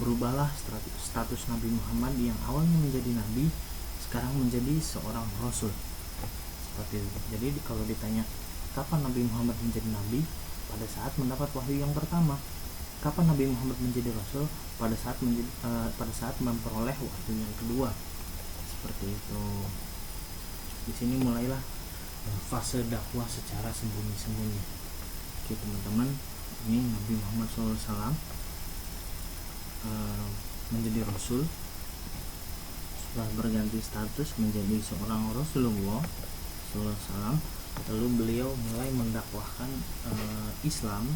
berubahlah status Nabi Muhammad yang awalnya menjadi nabi, sekarang menjadi seorang rasul. Seperti itu. Jadi kalau ditanya kapan Nabi Muhammad menjadi nabi, pada saat mendapat wahyu yang pertama. Kapan Nabi Muhammad menjadi rasul? Pada saat memperoleh wahyu yang kedua. Seperti itu. Di sini mulailah fase dakwah secara sembunyi-sembunyi. Oke teman-teman, ini Nabi Muhammad SAW menjadi rasul, setelah berganti status menjadi seorang Rasulullah SAW. Lalu beliau mulai mendakwahkan Islam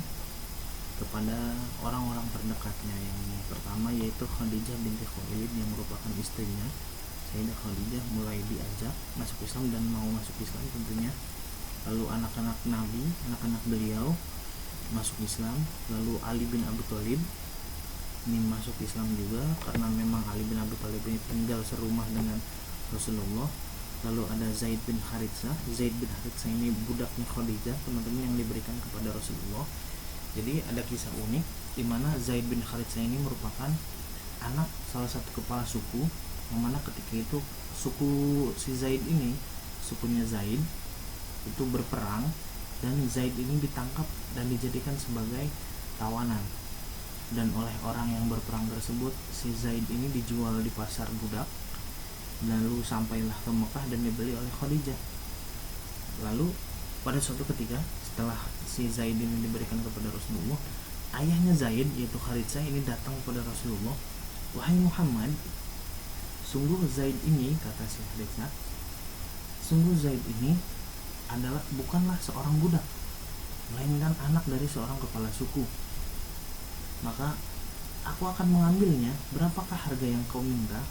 kepada orang-orang terdekatnya. Yang pertama yaitu Khadijah binti Khuwailid yang merupakan istrinya. Sayyidah Khadijah mulai diajak masuk Islam dan mau masuk Islam tentunya. Lalu anak-anak Nabi, anak-anak beliau masuk Islam. Lalu Ali bin Abi Thalib ini masuk Islam juga, karena memang Ali bin Abi Thalib ini tinggal serumah dengan Rasulullah. Lalu ada Zaid bin Haritsah. Zaid bin Haritsah ini budaknya Khadijah, teman-teman, yang diberikan kepada Rasulullah. Jadi ada kisah unik di mana Zaid bin Haritsah ini merupakan anak salah satu kepala suku, yang mana ketika itu suku si Zaid ini, sukunya Zaid itu berperang, dan Zaid ini ditangkap dan dijadikan sebagai tawanan. Dan oleh orang yang berperang tersebut, si Zaid ini dijual di pasar budak. Lalu sampailah ke Mekah dan dibeli oleh Khadijah. Lalu pada suatu ketika setelah si Zaid ini diberikan kepada Rasulullah, ayahnya Zaid yaitu Haritsah ini datang kepada Rasulullah. Wahai Muhammad, sungguh Zaid ini, kata si Haritsah, sungguh Zaid ini bukanlah seorang budak, melainkan anak dari seorang kepala suku. Maka aku akan mengambilnya. Berapakah harga yang kau minta?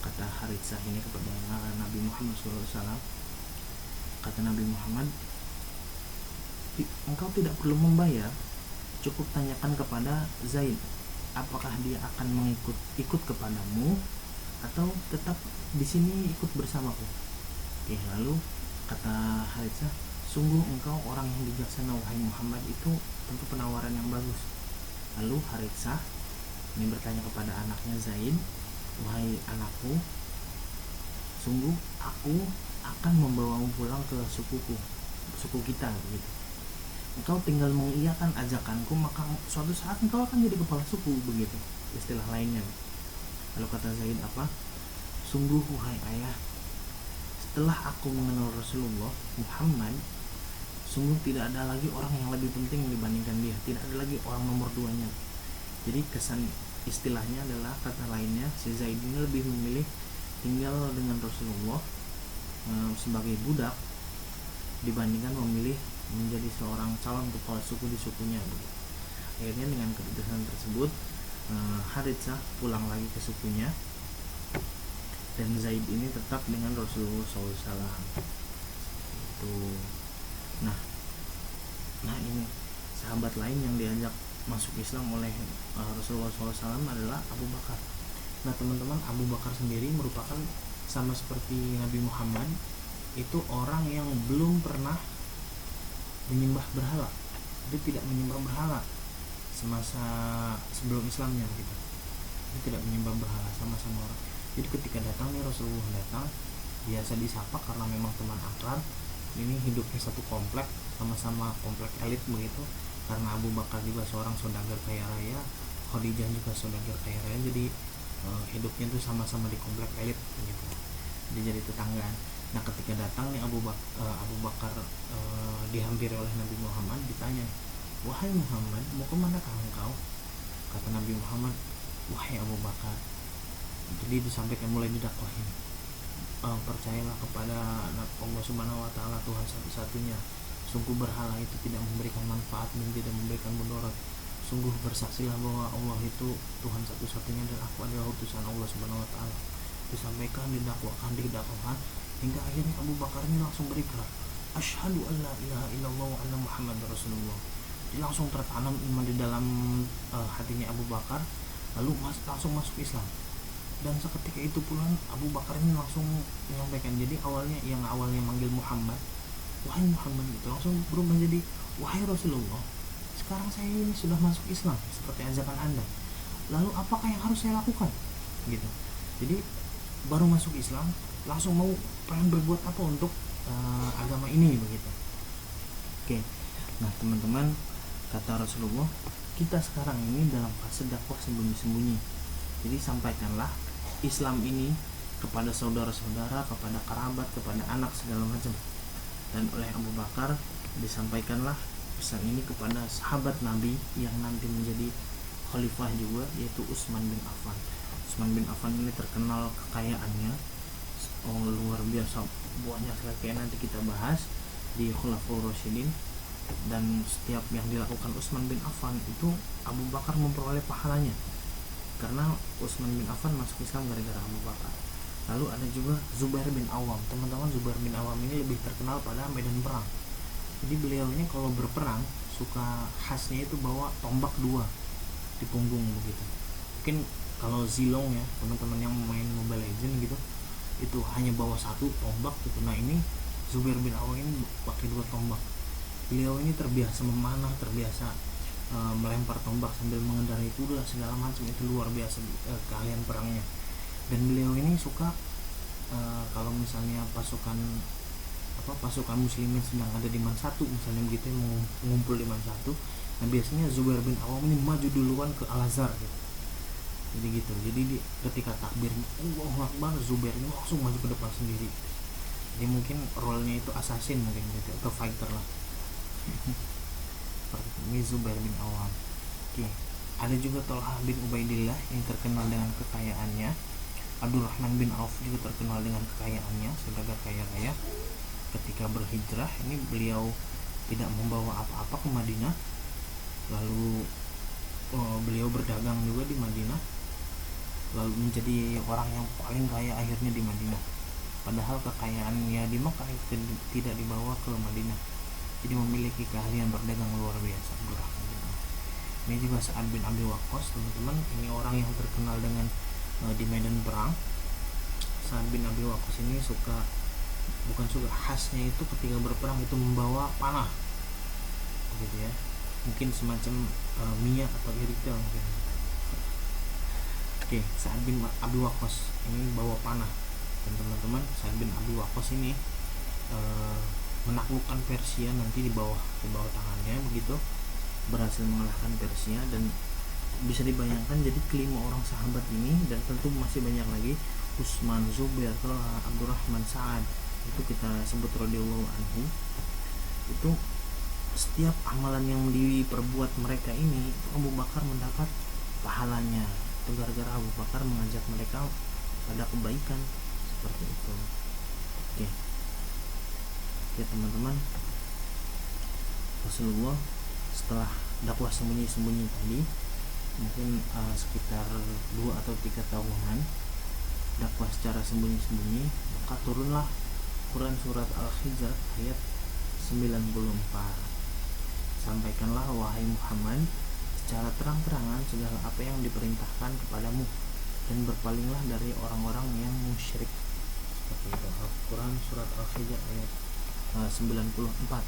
Kata Haritsah ini kepada Nabi Muhammad SAW. Kata Nabi Muhammad, engkau tidak perlu membayar, cukup tanyakan kepada Zaid, apakah dia akan ikut kepadamu atau tetap di sini ikut bersamaku. Oke, lalu kata Haritsah, sungguh engkau orang yang bijaksana wahai Muhammad, itu tentu penawaran yang bagus. Lalu Haritsah ini bertanya kepada anaknya Zaid, wahai anakku, sungguh aku akan membawamu pulang ke suku kita gitu. Engkau tinggal mengiyakan ajakanku, maka suatu saat engkau akan jadi kepala suku, begitu istilah lainnya. Lalu kata Zaid apa? Sungguh wahai ayah, setelah aku mengenal Rasulullah Muhammad, sungguh tidak ada lagi orang yang lebih penting dibandingkan dia, tidak ada lagi orang nomor duanya. Jadi kesan istilahnya adalah, kata lainnya, si Zaid ini lebih memilih tinggal dengan Rasulullah sebagai budak dibandingkan memilih menjadi seorang calon kepala suku di sukunya. Akhirnya dengan keputusan tersebut Haritsah pulang lagi ke sukunya, dan Zaid ini tetap dengan Rasulullah SAW. Itu. Nah ini sahabat lain yang diajak masuk Islam oleh Rasulullah SAW adalah Abu Bakar. Nah teman-teman, Abu Bakar sendiri merupakan sama seperti Nabi Muhammad, itu orang yang belum pernah menyembah berhala. Dia tidak menyembah berhala semasa sebelum Islamnya gitu. Dia tidak menyembah berhala sama-sama orang. Jadi ketika datang nih, Rasulullah datang, biasa disapa karena memang teman akrab. Ini hidupnya satu komplek, sama-sama komplek elit begitu. Karena Abu Bakar juga seorang saudagar kaya raya, Khadijah juga saudagar kaya raya, jadi hidupnya tuh sama-sama di komplek elit begitu. Dia jadi tetanggaan. Nah ketika datang nih Abu Bakar dihampiri oleh Nabi Muhammad, ditanya, wahai Muhammad, mau kemanakah engkau? Kata Nabi Muhammad, wahai Abu Bakar. Jadi disampaikan, mulai didakwahin, percayalah kepada Allah Subhanahu wa taala, Tuhan satu-satunya. Sungguh berhala itu tidak memberikan manfaat dan tidak memberikan mudarat. Sungguh bersaksilah bahwa Allah itu Tuhan satu-satunya dan aku adalah utusan Allah Subhanahu wa taala. Disampaikan, didakwakan hingga akhirnya Abu Bakar ini langsung berikrar, asyhadu an la ilaha illallah wa anna Muhammadar Rasulullah. Jadi langsung tertanam iman di dalam hatinya Abu Bakar, lalu langsung masuk Islam. Dan seketika itu pula Abu Bakar ini langsung menyampaikan, jadi awalnya manggil Muhammad, wahai Muhammad, gitu langsung berubah jadi wahai Rasulullah, sekarang saya ini sudah masuk Islam seperti ajakan Anda, lalu apakah yang harus saya lakukan, gitu. Jadi baru masuk Islam langsung mau pengen berbuat apa untuk agama ini, begitu. Oke. Nah teman-teman, kata Rasulullah, kita sekarang ini dalam fase dakwah sembunyi-sembunyi. Jadi sampaikanlah Islam ini kepada saudara-saudara, kepada kerabat, kepada anak, segala macam. Dan oleh Abu Bakar disampaikanlah pesan ini kepada sahabat Nabi yang nanti menjadi khalifah juga, yaitu Utsman bin Affan. Utsman bin Affan ini terkenal kekayaannya, luar biasa, banyak sekali kayak nanti kita bahas di Khulafaur Rasyidin. Dan setiap yang dilakukan Utsman bin Affan itu Abu Bakar memperoleh pahalanya, karena Utsman bin Affan masuk Islam gara-gara Abu Bakar. Lalu ada juga Zubair bin Awam. Teman-teman, Zubair bin Awam ini lebih terkenal pada medan perang. Jadi beliau ini kalau berperang suka khasnya itu bawa tombak 2 di punggung, begitu. Mungkin kalau Zilong ya, teman-teman yang main Mobile Legends gitu, itu hanya bawa 1 tombak gitu. Nah ini Zubair bin Awam ini pakai 2 tombak. Beliau ini terbiasa memanah, terbiasa melempar tombak sambil mengendarai kuda segala macam, itu luar biasa keahlian perangnya. Dan beliau ini suka kalau misalnya pasukan muslimin sedang ada di man 1 misalnya begitu, mengumpul di man 1, nah biasanya Zubair bin Awam ini maju duluan ke Al-Azhar gitu. Jadi gitu. Jadi ketika takbir Allahu Akbar, Zubair ini langsung maju ke depan sendiri. Jadi mungkin role-nya itu assassin mungkin gitu, atau fighter lah. Ini Zubair bin Awam. Oke. Ada juga Thalhah bin Ubaidillah yang terkenal dengan kekayaannya. Abdurrahman bin Auf juga terkenal dengan kekayaannya, saudagar kaya raya. Ketika berhijrah ini beliau tidak membawa apa-apa ke Madinah. Lalu beliau berdagang juga di Madinah. Lalu menjadi orang yang paling kaya akhirnya di Madinah. Padahal kekayaannya di Makkah tidak dibawa ke Madinah. Jadi memiliki keahlian berdagang luar biasa Abdurrahman bin Auf. Ini juga Sa'ad bin Abi Waqqas, teman-teman. Ini orang yang terkenal dengan di medan perang. Sa'ad bin Abi Waqqas ini khasnya itu ketika berperang itu membawa panah, gitu ya. Mungkin semacam minyak atau iritel mungkin. Oke, Sa'ad bin Abi Waqqas ini bawa panah. Dan teman-teman, Sa'ad bin Abi Waqqas ini menaklukkan Persia nanti di bawah tangannya, begitu, berhasil mengalahkan Persia. Dan bisa dibayangkan, jadi kelima orang sahabat ini, dan tentu masih banyak lagi, Utsman, Zubair, Thalhah, Abdurrahman, Sa'ad, itu kita sebut radhiyallahu anhu. Itu setiap amalan yang diperbuat mereka ini, Abu Bakar mendapat pahalanya. Itu gara-gara Abu Bakar mengajak mereka pada kebaikan, seperti itu. Oke. Ya teman-teman, Rasulullah setelah dakwah sembunyi-sembunyi tadi, mungkin sekitar 2 atau 3 tahunan dakwah secara sembunyi-sembunyi, maka turunlah Quran surat Al-Hijr ayat 94. Sampaikanlah wahai Muhammad secara terang-terangan segala apa yang diperintahkan kepadamu, dan berpalinglah dari orang-orang yang musyrik. Seperti itu. Al-Quran surat Al-Hijr ayat 94.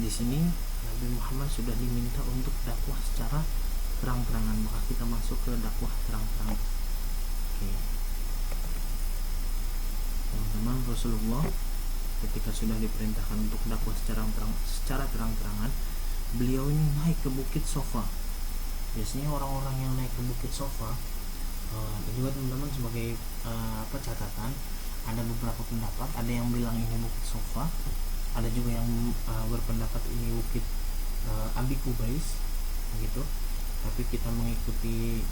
Di sini Nabi Muhammad sudah diminta untuk dakwah secara terang-terangan, maka kita masuk ke dakwah terang-terangan. Oke. Teman-teman, Rasulullah ketika sudah diperintahkan untuk dakwah secara terang-terangan, beliau ini naik ke Bukit Sofa. Biasanya orang-orang yang naik ke Bukit Sofa, dan juga teman-teman sebagai catatan, ada beberapa pendapat, ada yang bilang ini Bukit Sofa, ada juga yang berpendapat ini Bukit Abi Kubais, begitu. Tapi kita mengikuti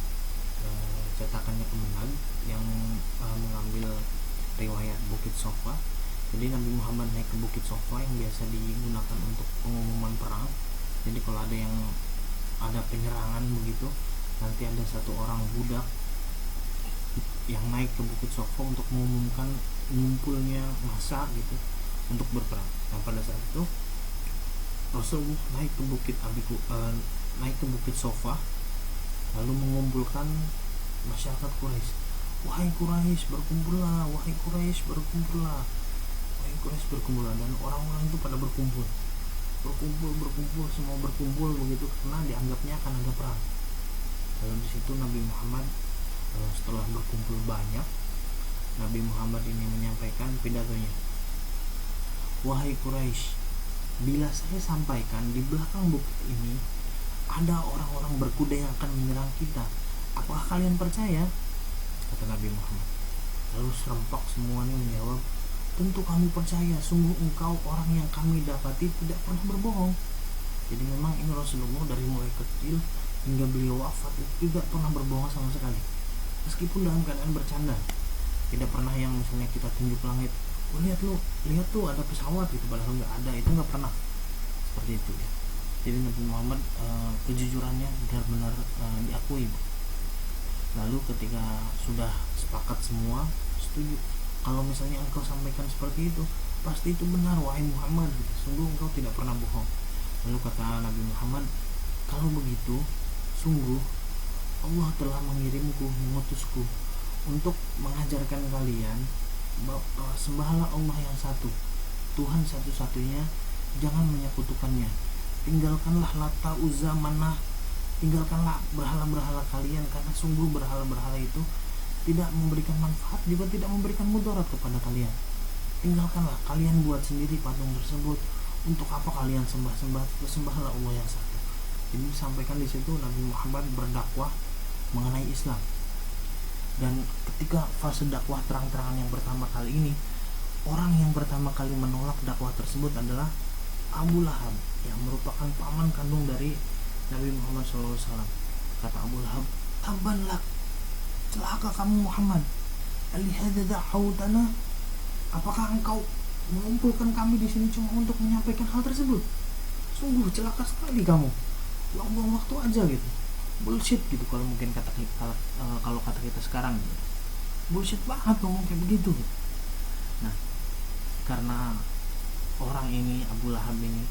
cetakannya Kemenag yang mengambil riwayat Bukit Sofa. Jadi Nabi Muhammad naik ke Bukit Sofa yang biasa digunakan untuk pengumuman perang. Jadi kalau ada penyerangan begitu, nanti ada satu orang budak yang naik ke Bukit Sofa untuk mengumumkan ngumpulnya massa gitu untuk berperang. Nah pada saat itu Rasulullah naik ke Bukit Sofa lalu mengumpulkan masyarakat Quraisy. Wahai Quraisy berkumpullah, wahai Quraisy berkumpullah, wahai Quraisy berkumpullah. Dan orang-orang itu pada berkumpul, semua berkumpul begitu karena dianggapnya akan ada perang. Lalu di situ Nabi Muhammad setelah berkumpul banyak, Nabi Muhammad ini menyampaikan pidatonya. Wahai Quraisy, bila saya sampaikan di belakang bukit ini ada orang-orang berkuda yang akan menyerang kita, apakah kalian percaya? Kata Nabi Muhammad. Lalu serempak semuanya menjawab, tentu kami percaya, sungguh engkau orang yang kami dapati tidak pernah berbohong. Jadi memang ini Rasulullah dari mulai kecil hingga beliau wafat itu tidak pernah berbohong sama sekali, meskipun dalam keadaan bercanda. Tidak pernah yang misalnya kita tunjuk langit, oh, lihat tuh ada pesawat itu, padahal nggak ada, itu nggak pernah seperti itu ya. Jadi Nabi Muhammad kejujurannya benar-benar diakui. Lalu ketika sudah sepakat semua setuju, kalau misalnya engkau sampaikan seperti itu pasti itu benar wahai Muhammad gitu. Sungguh engkau tidak pernah bohong. Lalu kata Nabi Muhammad, kalau begitu sungguh Allah telah mengutusku untuk mengajarkan kalian bahwa sembahlah Allah yang satu, Tuhan satu-satunya, jangan menyekutukannya. Tinggalkanlah Lata, Uzza, Manah, tinggalkanlah berhala-berhala kalian, karena sungguh berhala-berhala itu tidak memberikan manfaat juga tidak memberikan mudarat kepada kalian. Tinggalkanlah, kalian buat sendiri patung tersebut. Untuk apa kalian sembahlah Allah yang satu. Jadi disampaikan di situ Nabi Muhammad berdakwah mengenai Islam. Dan ketika fase dakwah terang-terangan yang pertama kali ini, orang yang pertama kali menolak dakwah tersebut adalah Abu Lahab, yang merupakan paman kandung dari Nabi Muhammad SAW. Kata Abu Lahab, tabban lak, celaka kamu Muhammad, alihada da'autana, apakah engkau mengumpulkan kami di sini cuma untuk menyampaikan hal tersebut? Sungguh celaka sekali kamu, buang-buang waktu aja gitu, bullshit gitu kalau mungkin kalau kata kita sekarang gitu. Bullshit banget ngomong kayak begitu gitu. Nah, karena orang ini, Abu Lahab ini,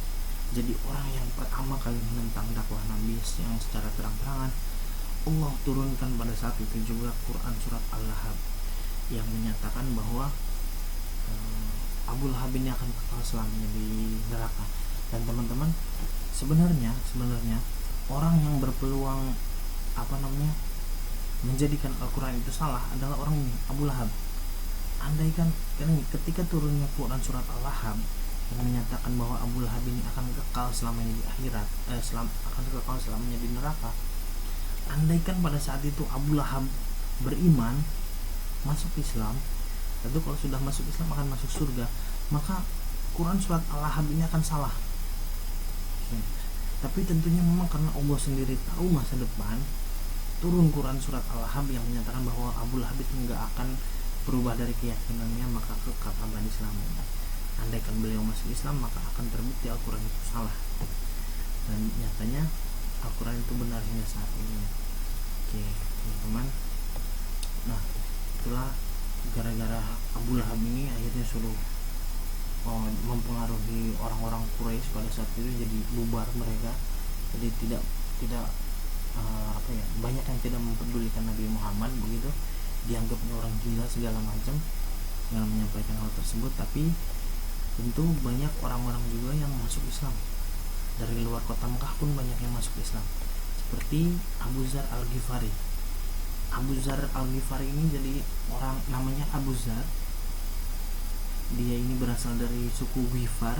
jadi orang yang pertama kali menentang dakwah Nabi yang secara terang-terangan, Allah turunkan pada saat itu juga Quran surat Al-Lahab yang menyatakan bahwa Abu Lahab ini akan kekal selamanya di neraka. Dan teman-teman, sebenarnya orang yang berpeluang menjadikan Al-Quran itu salah adalah orang ini, Abu Lahab. Andaikan ketika turunnya Quran surat Al-Lahab yang menyatakan bahwa Abu Lahab ini akan kekal selamanya di akhirat, akan kekal selamanya di neraka. Andaikan pada saat itu Abu Lahab beriman, masuk Islam, lalu kalau sudah masuk Islam akan masuk surga, maka Quran surat Al-Lahab ini akan salah. Tapi tentunya memang karena Allah sendiri tahu masa depan, turun Quran surat Al-Lahab yang menyatakan bahwa Abu Lahab itu nggak akan berubah dari keyakinannya, maka kekal abadi selamanya. Andaikan beliau masuk Islam, maka akan terbukti Al-Quran itu salah. Dan nyatanya Al-Quran itu benar hingga saat ini. Oke, teman-teman. Nah, itulah gara-gara Abu Lahab ini akhirnya suruh mempengaruhi orang-orang Quraisy pada saat itu, jadi bubar mereka. Jadi tidak banyak yang tidak mempedulikan Nabi Muhammad begitu, dianggapnya orang gila segala macam dengan menyampaikan hal tersebut. Tapi tentu banyak orang-orang juga yang masuk Islam dari luar kota Mekah pun banyak yang masuk Islam, seperti Abu Dzar Al-Ghifari. Abu Dzar Al-Ghifari ini jadi orang namanya Abu Dzar. Dia ini berasal dari suku Ghifar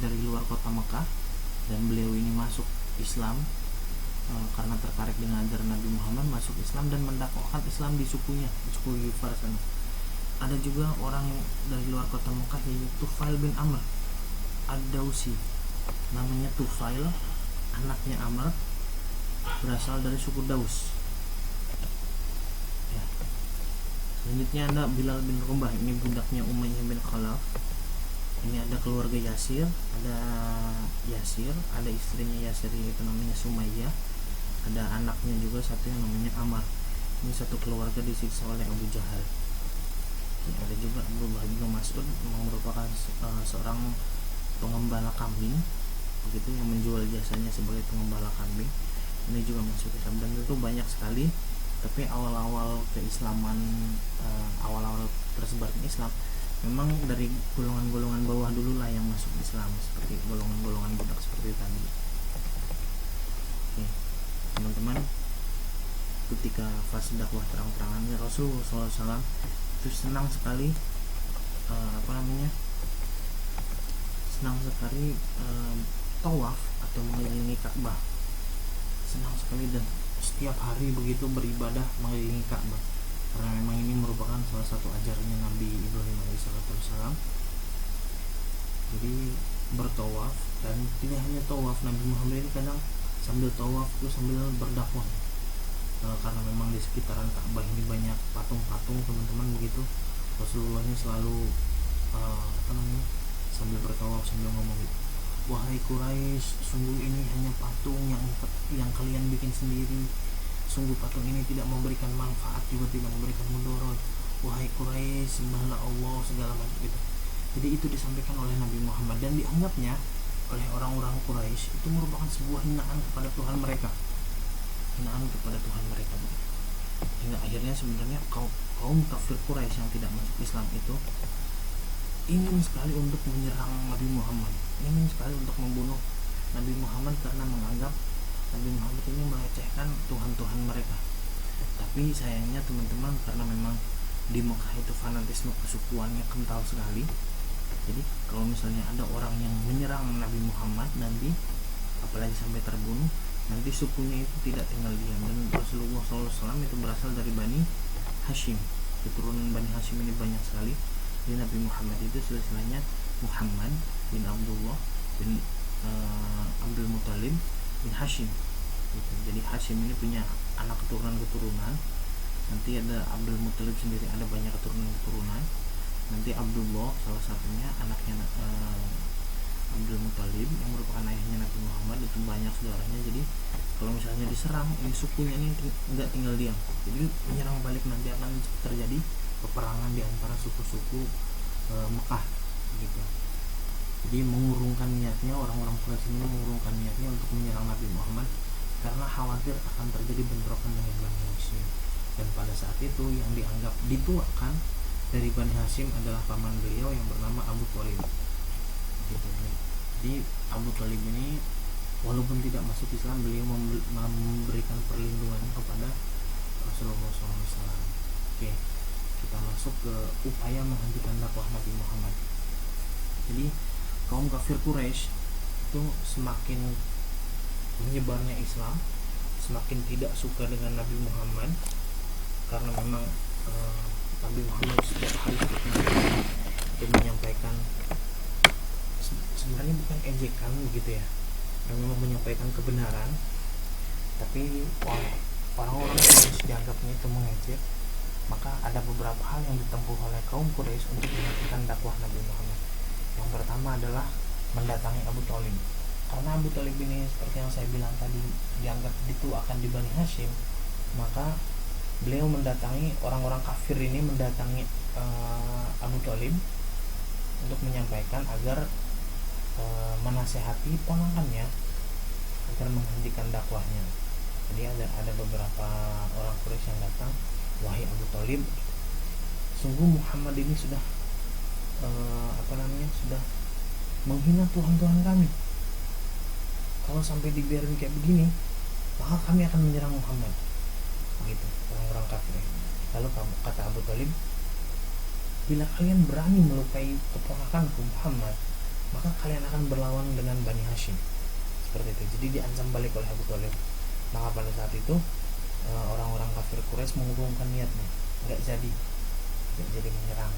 dari luar kota Mekah, dan beliau ini masuk Islam karena tertarik dengan ajaran Nabi Muhammad, masuk Islam dan mendakwahkan Islam di sukunya, di suku Ghifar sana. Ada juga orang yang dari luar kota Mekah, yaitu Tufail bin Amr Ad-Dausi. Namanya Tufail, anaknya Amr, berasal dari suku Daus ya. Selanjutnya ada Bilal bin Rabah, ini budaknya Umayyah bin Khalaf. Ini ada keluarga Yasir, ada istrinya Yasir itu namanya Sumayyah, ada anaknya juga satu yang namanya Ammar. Ini satu keluarga disiksa oleh Abu Jahal. Ada juga Abdullah bin Mas'ud yang merupakan seorang pengembala kambing, begitu, yang menjual jasanya sebagai pengembala kambing. Ini juga masuk Islam, dan itu banyak sekali. Tapi awal-awal keislaman, awal-awal tersebarnya Islam, memang dari golongan-golongan bawah dulu lah yang masuk Islam, seperti golongan-golongan budak seperti tadi. Oke, teman-teman, ketika fase dakwah terang-terangannya Rasulullah SAW itu senang sekali tawaf atau mengelilingi Ka'bah, senang sekali, dan setiap hari begitu beribadah mengelilingi Ka'bah, karena memang ini merupakan salah satu ajarannya Nabi Ibrahim alaihissalam. Jadi bertawaf, dan tidak hanya tawaf, Nabi Muhammad ini kadang sambil tawaf itu sambil berdakwah, karena memang di sekitaran Ka'bah ini banyak patung-patung, teman-teman, begitu. Rasulullahnya selalu sambil bertawaf sambil ngomong gitu, wahai Quraisy, sungguh ini hanya patung yang kalian bikin sendiri. Sungguh patung ini tidak memberikan manfaat juga tidak memberikan mudarat. Wahai Quraisy, sembahlah Allah, segala macam gitu. Jadi itu disampaikan oleh Nabi Muhammad, dan dianggapnya oleh orang-orang Quraisy itu merupakan sebuah hinaan kepada Tuhan mereka. Hingga akhirnya sebenarnya kaum kafir Quraisy yang tidak masuk Islam itu ingin sekali untuk menyerang Nabi Muhammad, ingin sekali untuk membunuh Nabi Muhammad, karena menganggap Nabi Muhammad ini melecehkan Tuhan-Tuhan mereka. Tapi sayangnya teman-teman, karena memang di Mekah itu fanatisme kesukuannya kental sekali. Jadi kalau misalnya ada orang yang menyerang Nabi Muhammad nanti, apalagi sampai terbunuh, nanti sukunya itu tidak tinggal diam. Dan Rasulullah SAW itu berasal dari Bani Hashim, keturunan Bani Hashim ini banyak sekali. Jadi Nabi Muhammad itu silsilahnya Muhammad bin Abdullah bin Abdul Muttalib bin Hashim gitu. Jadi Hashim ini punya anak keturunan. Nanti ada Abdul Muttalib sendiri, ada banyak keturunan. Nanti Abdullah salah satunya anaknya Abdul Muttalib yang merupakan ayahnya Nabi Muhammad, itu banyak saudaranya. Jadi kalau misalnya diserang, ini sukunya ini nggak tinggal diam, jadi menyerang balik, nanti akan terjadi peperangan di antara suku-suku Mekah gitu. Jadi mengurungkan niatnya, orang-orang Quraisy ini mengurungkan niatnya untuk menyerang Nabi Muhammad karena khawatir akan terjadi bentrokan dengan Bani Hashim. Dan pada saat itu yang dianggap dituakan dari Bani Hashim adalah paman beliau yang bernama Abu Thalib gitu. Jadi Abu Thalib ini walaupun tidak masuk Islam, beliau memberikan perlindungan kepada Rasulullah SAW. Oke, kita masuk ke upaya menghentikan dakwah Nabi Muhammad. Jadi kaum kafir Quraisy itu semakin menyebarnya Islam, semakin tidak suka dengan Nabi Muhammad, karena memang Nabi Muhammad setiap hari itu menyampaikan, sebenarnya bukan ejekan begitu ya, memang menyampaikan kebenaran, tapi orang-orang Quraisy dianggapnya itu mengejek. Maka ada beberapa hal yang ditempuh oleh kaum Quraisy untuk menghentikan dakwah Nabi Muhammad. Yang pertama adalah mendatangi Abu Thalib, karena Abu Thalib ini seperti yang saya bilang tadi dianggap dituakan di Bani Hashim. Maka beliau mendatangi, orang-orang kafir ini mendatangi Abu Thalib untuk menyampaikan agar menasehati ponakannya agar menghentikan dakwahnya. Jadi ada beberapa orang Quraisy yang datang, wahai Abu Thalib, sungguh Muhammad ini sudah sudah menghina Tuhan-Tuhan kami. Kalau sampai dibiarin kayak begini, maka kami akan menyerang Muhammad. Begitu orang-orang kafir. Lalu kata Abu Thalib, bila kalian berani melukai keponakanku Muhammad, maka kalian akan berlawan dengan Bani Hashim. Seperti itu. Jadi diancam balik oleh Abu Thalib. Maka pada saat itu orang-orang kafir Quraisy mengurungkan niatnya, nggak jadi menyerang.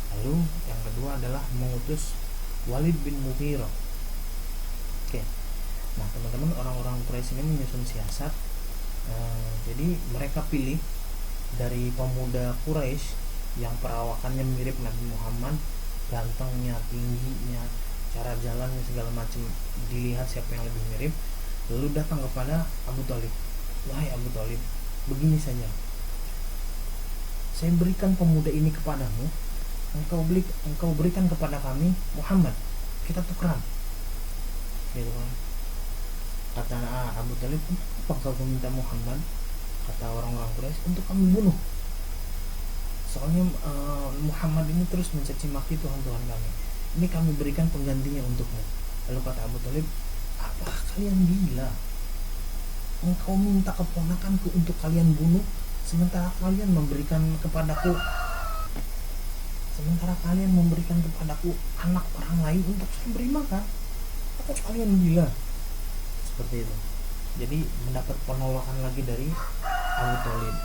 Lalu yang kedua adalah mengutus Walid bin Mughirah. Oke. Nah teman-teman, orang-orang Quraisy ini menyusun siasat. Jadi mereka pilih dari pemuda Quraisy yang perawakannya mirip Nabi Muhammad, gantengnya, tingginya, cara jalannya, segala macam, dilihat siapa yang lebih mirip, lalu datang kepada Abu Thalib. Wahai Abu Thalib, begini saja, saya berikan pemuda ini kepadamu, engkau berikan kepada kami Muhammad, kita tukeran, gitu kan. Kata Abu Thalib, apa kau meminta Muhammad? Kata orang-orang Quraisy, untuk kami bunuh. Soalnya Muhammad ini terus mencaci maki Tuhan-Tuhan kami. Ini kami berikan penggantinya untukmu. Lalu kata Abu Thalib, apa kalian gila? Engkau minta keponakanku untuk kalian bunuh, sementara kalian memberikan kepadaku anak orang lain untuk saya beri makan. Apa kalian gila? Seperti itu. Jadi mendapat penolakan lagi dari Abu Thalib.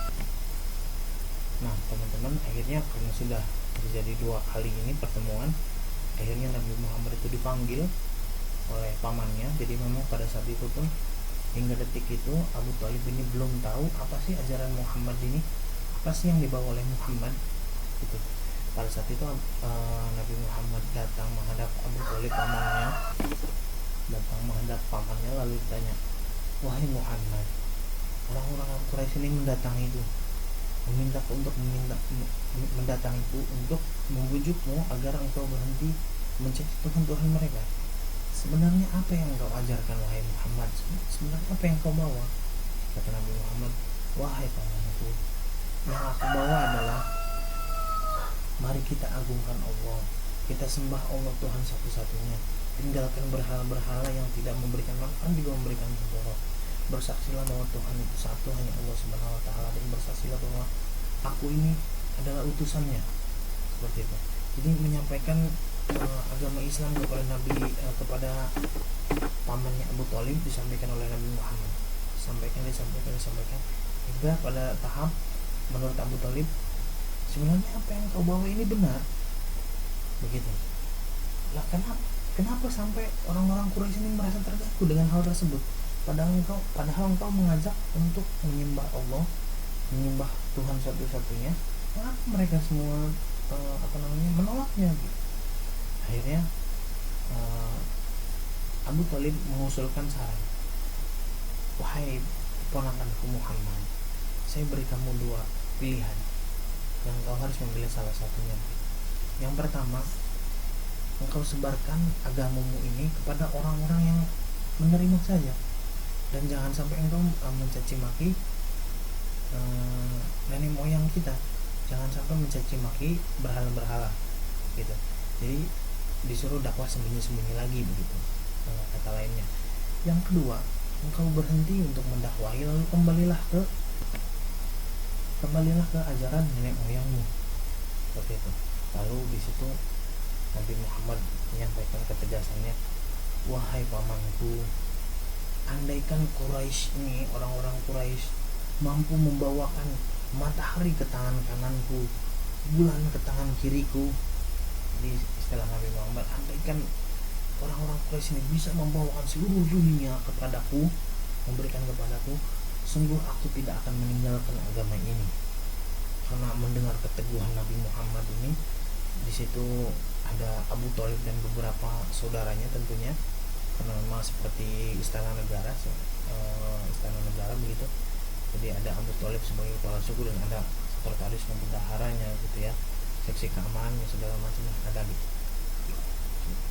Nah teman-teman, akhirnya karena sudah terjadi 2 kali ini pertemuan, akhirnya Nabi Muhammad itu dipanggil oleh pamannya. Jadi memang pada saat itu pun, hingga detik itu Abu Thalib ini belum tahu apa sih ajaran Muhammad ini, apa sih yang dibawa oleh Muhammad gitu. Pada saat itu Nabi Muhammad datang menghadap Abu Thalib, pamannya lalu ditanya, wahai Muhammad, orang-orang Quraisy ini mendatangiku untuk membujukmu agar engkau berhenti mencaci Tuhan-Tuhan mereka. Sebenarnya apa yang engkau ajarkan wahai Muhammad? Sebenarnya apa yang kau bawa? Kata Nabi Muhammad, wahai pamanku, yang aku bawa adalah, mari kita agungkan Allah, kita sembah Allah Tuhan satu-satunya, tinggalkan berhala-berhala yang tidak memberikan manfaat juga memberikan mudarat. Bersaksilah bahwa Tuhan itu satu, hanya Allah Subhanahu wa taala, dan bersaksilah bahwa aku ini adalah utusannya. Seperti itu. Jadi menyampaikan agama Islam kepada kepada pamannya Abu Thalib disampaikan oleh Nabi Muhammad. Disampaikan hingga pada tahap menurut Abu Thalib, sebenarnya apa yang kau bawa ini benar. Begitu. Lah kenapa sampai orang-orang Quraisy ini merasa terganggu dengan hal tersebut? Padahal engkau mengajak untuk menyembah Allah, menyembah Tuhan satu-satunya. Kenapa mereka semua menolaknya? Akhirnya Abu Thalib mengusulkan saran, wahai ponakanku Muhammad, saya beri kamu 2 pilihan, yang kau harus memilih salah satunya. Yang pertama, engkau sebarkan agamamu ini kepada orang-orang yang menerima saja, dan jangan sampai engkau mencaci maki nenek moyang kita, jangan sampai mencaci maki berhala-berhala gitu. Jadi disuruh dakwah sembunyi-sembunyi lagi begitu, kata lainnya. Yang kedua, engkau berhenti untuk mendakwahi, lalu kembalilah ke ajaran nenek moyangmu, seperti itu. Lalu di situ Nabi Muhammad menyampaikan ketegasannya, wahai pamanku, andaikan Quraisy ini, orang-orang Quraisy mampu membawakan matahari ke tangan kananku, bulan ke tangan kiriku. Jadi istilah Nabi Muhammad, andaikan orang-orang Quraisy ini bisa membawakan seluruh dunia kepadaku, memberikan kepadaku, sungguh aku tidak akan meninggalkan agama ini. Karena mendengar keteguhan Nabi Muhammad ini, di situ ada Abu Thalib dan beberapa saudaranya tentunya, karena memang seperti istana negara begitu. Jadi ada Abu Thalib sebagai kepala suku, dan ada sekretaris dan bendaharanya gitu ya, seksi keamanannya segala macam ada gitu,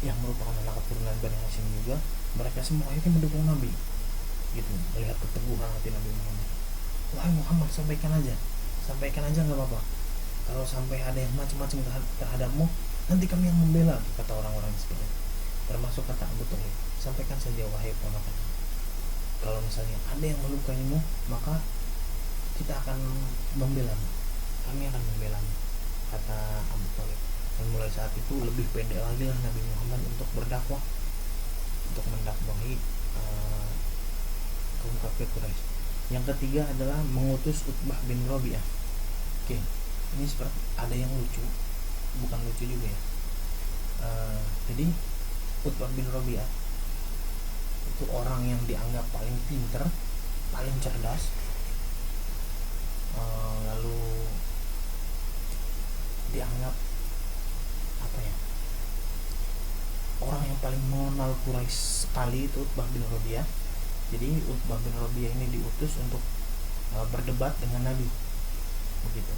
yang merupakan anak keturunan Bani Hashim juga. Mereka semua akhirnya mendukung Nabi gitu, melihat keteguhan hati Nabi Muhammad. Wahai Muhammad, sampaikan aja nggak apa-apa. Kalau sampai ada yang macam-macam terhadapmu, nanti kami yang membela, kata orang-orang seperti itu. Termasuk kata Abu Thalib, sampaikan saja wahai ponakan, kalau misalnya ada yang melukaimu, maka kita akan membelamu, kami akan membelamu, kata Abu Thalib. Dan mulai saat itu lebih pede lagi lah Nabi Muhammad untuk berdakwah, untuk mendakwahi kaum kafir Quraisy. Yang ketiga adalah mengutus Utbah bin Rabi'ah. Oke, ini seperti ada yang lucu, bukan lucu juga ya. Jadi Utbah bin Rabi'ah itu orang yang dianggap paling pinter, paling cerdas, lalu dianggap apa ya, orang yang paling mengenal Quraisy sekali itu Utbah bin Rabi'ah. Jadi Utbah bin Rabi'ah ini diutus untuk berdebat dengan Nabi, begitu.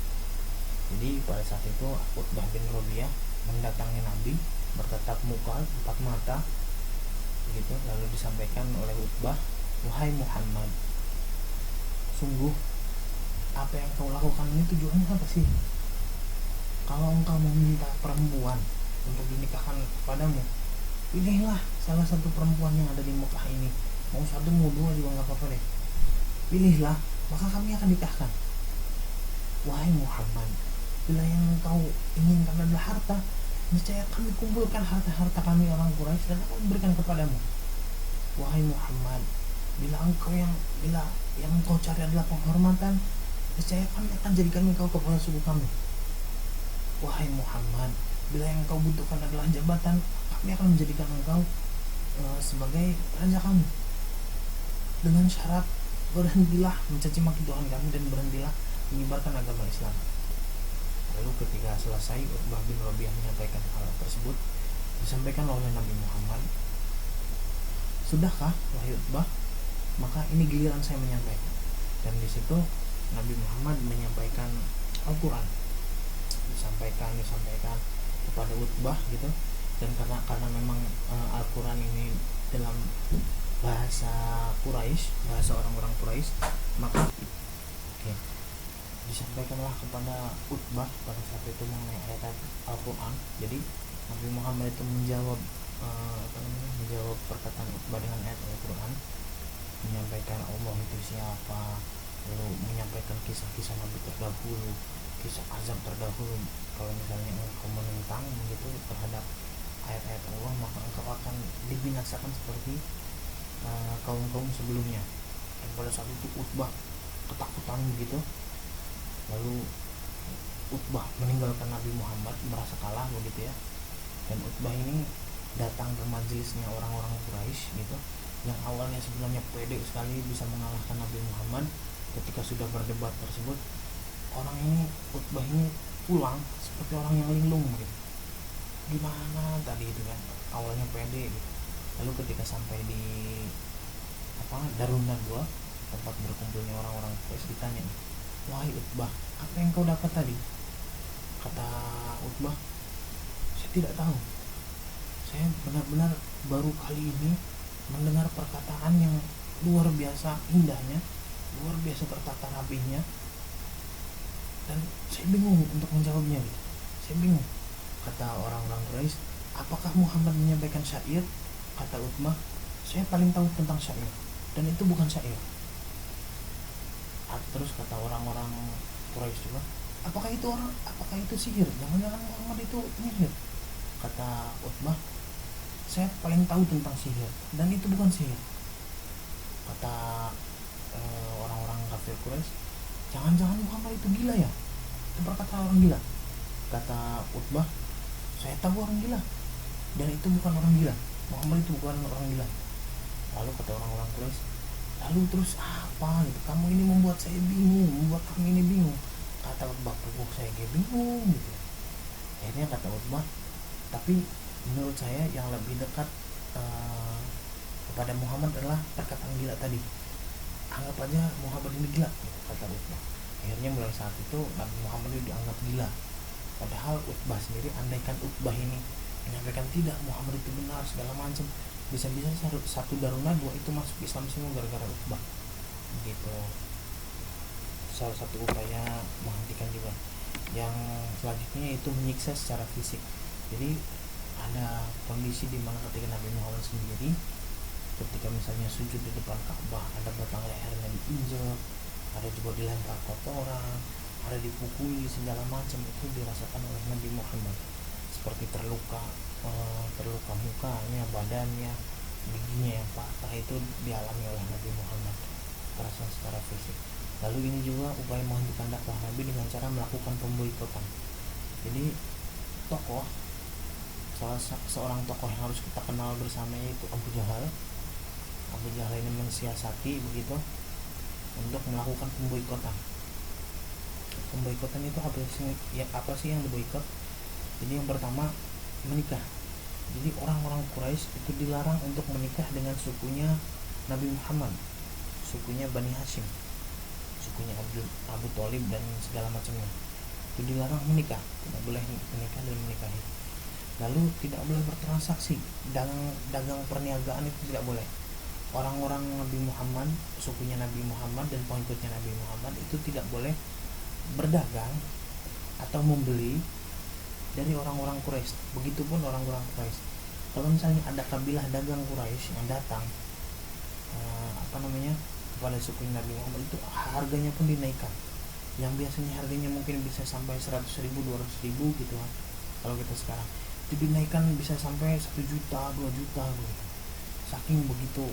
Jadi pada saat itu Utbah bin Rabi'ah mendatangi Nabi bertatap muka, empat mata, begitu. Lalu disampaikan oleh Utbah, wahai Muhammad, sungguh apa yang kau lakukan ini tujuannya apa sih? Kalau engkau meminta perempuan untuk dinikahkan kepadamu, pilihlah salah satu perempuan yang ada di Mekah ini. Mau satu mau dua juga nggak apa-apa deh. Pilihlah, maka kami akan nikahkan. Wahai Muhammad, bila yang engkau inginkan adalah harta, niscaya kami kumpulkan harta-harta kami orang Quraisy dan akan berikan kepadamu. Wahai Muhammad, bila yang engkau cari adalah penghormatan, niscaya kami akan jadikan engkau kepala suku kami. Wahai Muhammad, bila yang engkau butuhkan adalah jabatan, kami akan menjadikan engkau sebagai raja kami. Dengan syarat, berhentilah mencaci maki Tuhan kami dan berhentilah menyebarkan agama Islam. Lalu ketika selesai Utbah bin Rabi'ah menyampaikan hal tersebut, disampaikan oleh Nabi Muhammad, sudahkah wahai Utbah? Maka ini giliran saya menyampaikan. Dan di situ Nabi Muhammad menyampaikan Al-Quran, disampaikan kepada Utbah gitu. Dan karena memang Al-Quran ini dalam bahasa Quraisy, bahasa orang-orang Quraisy, maka disampaikanlah kepada Utbah pada saat itu mengenai ayat Al-Quran. Jadi Nabi Muhammad itu menjawab menjawab perkataan Utbah dengan ayat Al-Quran, menyampaikan Allah itu siapa, lalu menyampaikan kisah-kisah Nabi terdahulu, kisah azab terdahulu. Kalau misalnya engkau menentang begitu terhadap ayat-ayat Allah, maka engkau akan dibinasakan seperti kaum-kaum sebelumnya. Dan pada saat itu Utbah ketakutan begitu. Lalu Utbah meninggalkan Nabi Muhammad, merasa kalah begitu ya. Dan Utbah ini datang ke majelisnya orang-orang Quraisy gitu, yang awalnya sebenarnya pede sekali bisa mengalahkan Nabi Muhammad. Ketika sudah berdebat tersebut, orang ini, Utbah ini pulang seperti orang yang linglung gitu. Gimana tadi itu kan, awalnya pede gitu. Lalu ketika sampai di Darun Nadwa, tempat berkumpulnya orang-orang Quraisy, ditanya, wahai Utbah, apa yang kau dapat tadi? Kata Utbah, saya tidak tahu. Saya benar-benar baru kali ini mendengar perkataan yang luar biasa indahnya, luar biasa tertata rapihnya, dan saya bingung untuk menjawabnya gitu. Saya bingung. Kata orang-orang Quraisy, apakah Muhammad menyampaikan syair? Kata Utbah, saya paling tahu tentang syair, dan itu bukan syair. Terus kata orang-orang Quraisy juga, apakah itu sihir? Jangan-jangan Muhammad itu nyihir? Kata Utbah, saya paling tahu tentang sihir, dan itu bukan sihir. Kata orang-orang kafir Quraisy, jangan-jangan Muhammad itu gila ya? Itu perkataan orang gila. Kata Utbah, saya tahu orang gila, dan itu bukan orang gila. Muhammad itu bukan orang gila. Lalu kata orang-orang Quraisy, lalu terus apa gitu? Kamu ini membuat saya bingung, membuat kami ini bingung. Kata Utbah, saya kayak bingung gitu. Akhirnya kata Utbah, tapi menurut saya yang lebih dekat kepada Muhammad adalah perkataan gila tadi. Anggap aja Muhammad ini gila gitu, kata Utbah. Akhirnya mulai saat itu Nabi Muhammad itu dianggap gila. Padahal Utbah sendiri, andaikan Utbah ini menyampaikan tidak, Muhammad itu benar segala macam, bisa-bisa satu Darun Nadwa itu masuk Islam semua gara-gara Utbah gitu. Salah satu upaya menghentikan juga. Yang selanjutnya itu menyiksa secara fisik. Jadi ada kondisi di mana ketika Nabi Muhammad sendiri, ketika misalnya sujud di depan Ka'bah, ada batang lehernya diinjak, ada juga dilempar kotoran, ada dipukuli segala macam, itu dirasakan oleh Nabi Muhammad. Seperti terluka mukanya, badannya, giginya yang patah, itu dialami oleh Nabi Muhammad, kekerasan secara fisik. Lalu ini juga upaya menghentikan dakwah Nabi dengan cara melakukan pemboikotan. Jadi seorang tokoh yang harus kita kenal bersama yaitu Abu Jahal. Abu Jahal ini mensiasati begitu untuk melakukan pemboikotan. Pemboikotan itu apa sih yang diboikot? Jadi yang pertama, menikah. Jadi orang-orang Quraisy itu dilarang untuk menikah dengan sukunya Nabi Muhammad, sukunya Bani Hashim, sukunya Abu Thalib dan segala macamnya. Itu dilarang menikah, tidak boleh menikah dan menikahi. Lalu tidak boleh bertransaksi, dagang perniagaan itu tidak boleh. Orang-orang Nabi Muhammad, sukunya Nabi Muhammad dan pengikutnya Nabi Muhammad itu tidak boleh berdagang atau membeli dari orang-orang Quraisy. Begitupun orang-orang Quraisy. Kalau misalnya ada kabilah dagang Quraisy yang datang kepada suku Nabi Muhammad, itu harganya pun dinaikkan. Yang biasanya harganya mungkin bisa sampai 100.000, 200.000 gitu kan. Kalau kita sekarang itu dinaikkan bisa sampai 1 juta, 2 juta gitu. Saking begitu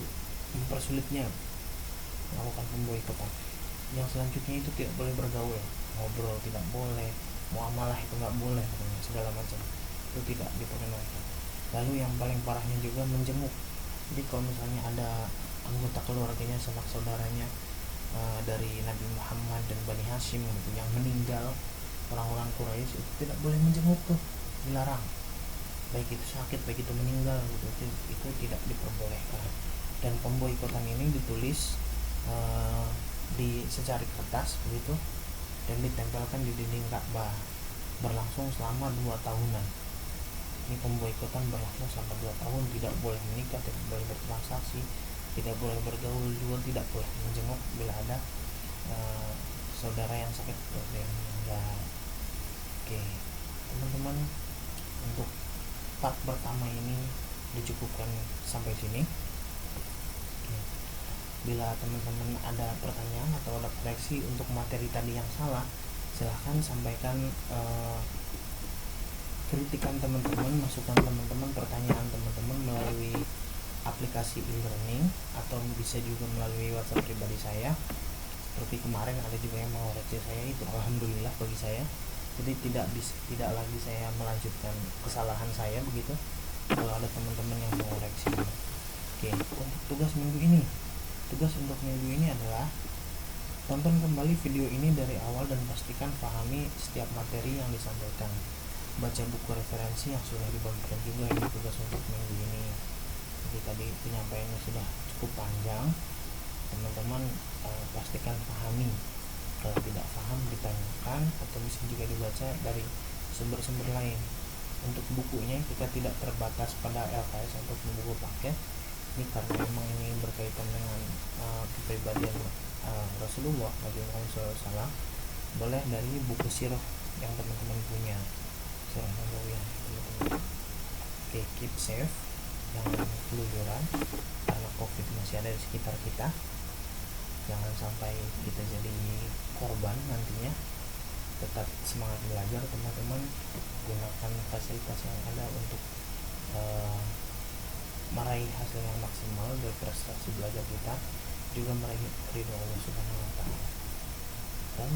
mempersulitnya melakukan pemboikotan. Yang selanjutnya itu tidak boleh bergaul, ngobrol tidak boleh, muamalah itu nggak boleh, segala macam itu tidak diperkenankan. Lalu yang paling parahnya juga menjenguk. Jadi kalau misalnya ada anggota keluarganya, sanak saudaranya dari Nabi Muhammad dan Bani Hashim gitu, yang meninggal, orang-orang Quraisy itu tidak boleh menjenguk tuh, dilarang. Baik itu sakit, baik itu meninggal gitu, itu tidak diperbolehkan. Dan pemboikotan ini ditulis di secari kertas begitu dan ditempelkan di dinding Ka'bah, berlangsung selama 2 tahunan. Ini pemboikotan berlangsung selama 2 tahun. Tidak boleh menikah, tidak boleh bertransaksi, tidak boleh bergaul, juga tidak boleh menjenguk bila ada saudara yang sakit atau yang meninggal. Oke teman-teman, untuk part pertama ini dicukupkan sampai sini. Bila teman-teman ada pertanyaan atau ada koreksi untuk materi tadi yang salah, silahkan sampaikan kritikan teman-teman, masukan teman-teman, pertanyaan teman-teman melalui aplikasi e-learning atau bisa juga melalui WhatsApp pribadi saya. Seperti kemarin ada juga yang mengoreksi saya, itu alhamdulillah bagi saya. Jadi tidak lagi saya melanjutkan kesalahan saya begitu kalau ada teman-teman yang mengoreksi. Oke, untuk tugas minggu ini adalah tonton kembali video ini dari awal dan pastikan pahami setiap materi yang disampaikan. Baca buku referensi yang sudah dibagikan juga, ini tugas untuk minggu ini. Jadi tadi penyampaiannya sudah cukup panjang, teman-teman pastikan pahami. Kalau tidak paham ditanyakan atau bisa juga dibaca dari sumber-sumber lain. Untuk bukunya kita tidak terbatas pada LKS atau buku paket. Ini karena memang ini berkaitan dengan kepribadian Rasulullah Nabi Muhammad SAW. Boleh dari buku sirah yang teman-teman punya, sirah Nabawiyah teman-teman. Oke, keep safe, jangan keluyuran karena COVID masih ada di sekitar kita. Jangan sampai kita jadi korban nantinya. Tetap semangat belajar teman-teman, gunakan fasilitas yang ada untuk meraih hasil yang maksimal dari prestasi belajar kita, juga meraih ridho Allah Subhanahu wa Ta'ala. Salam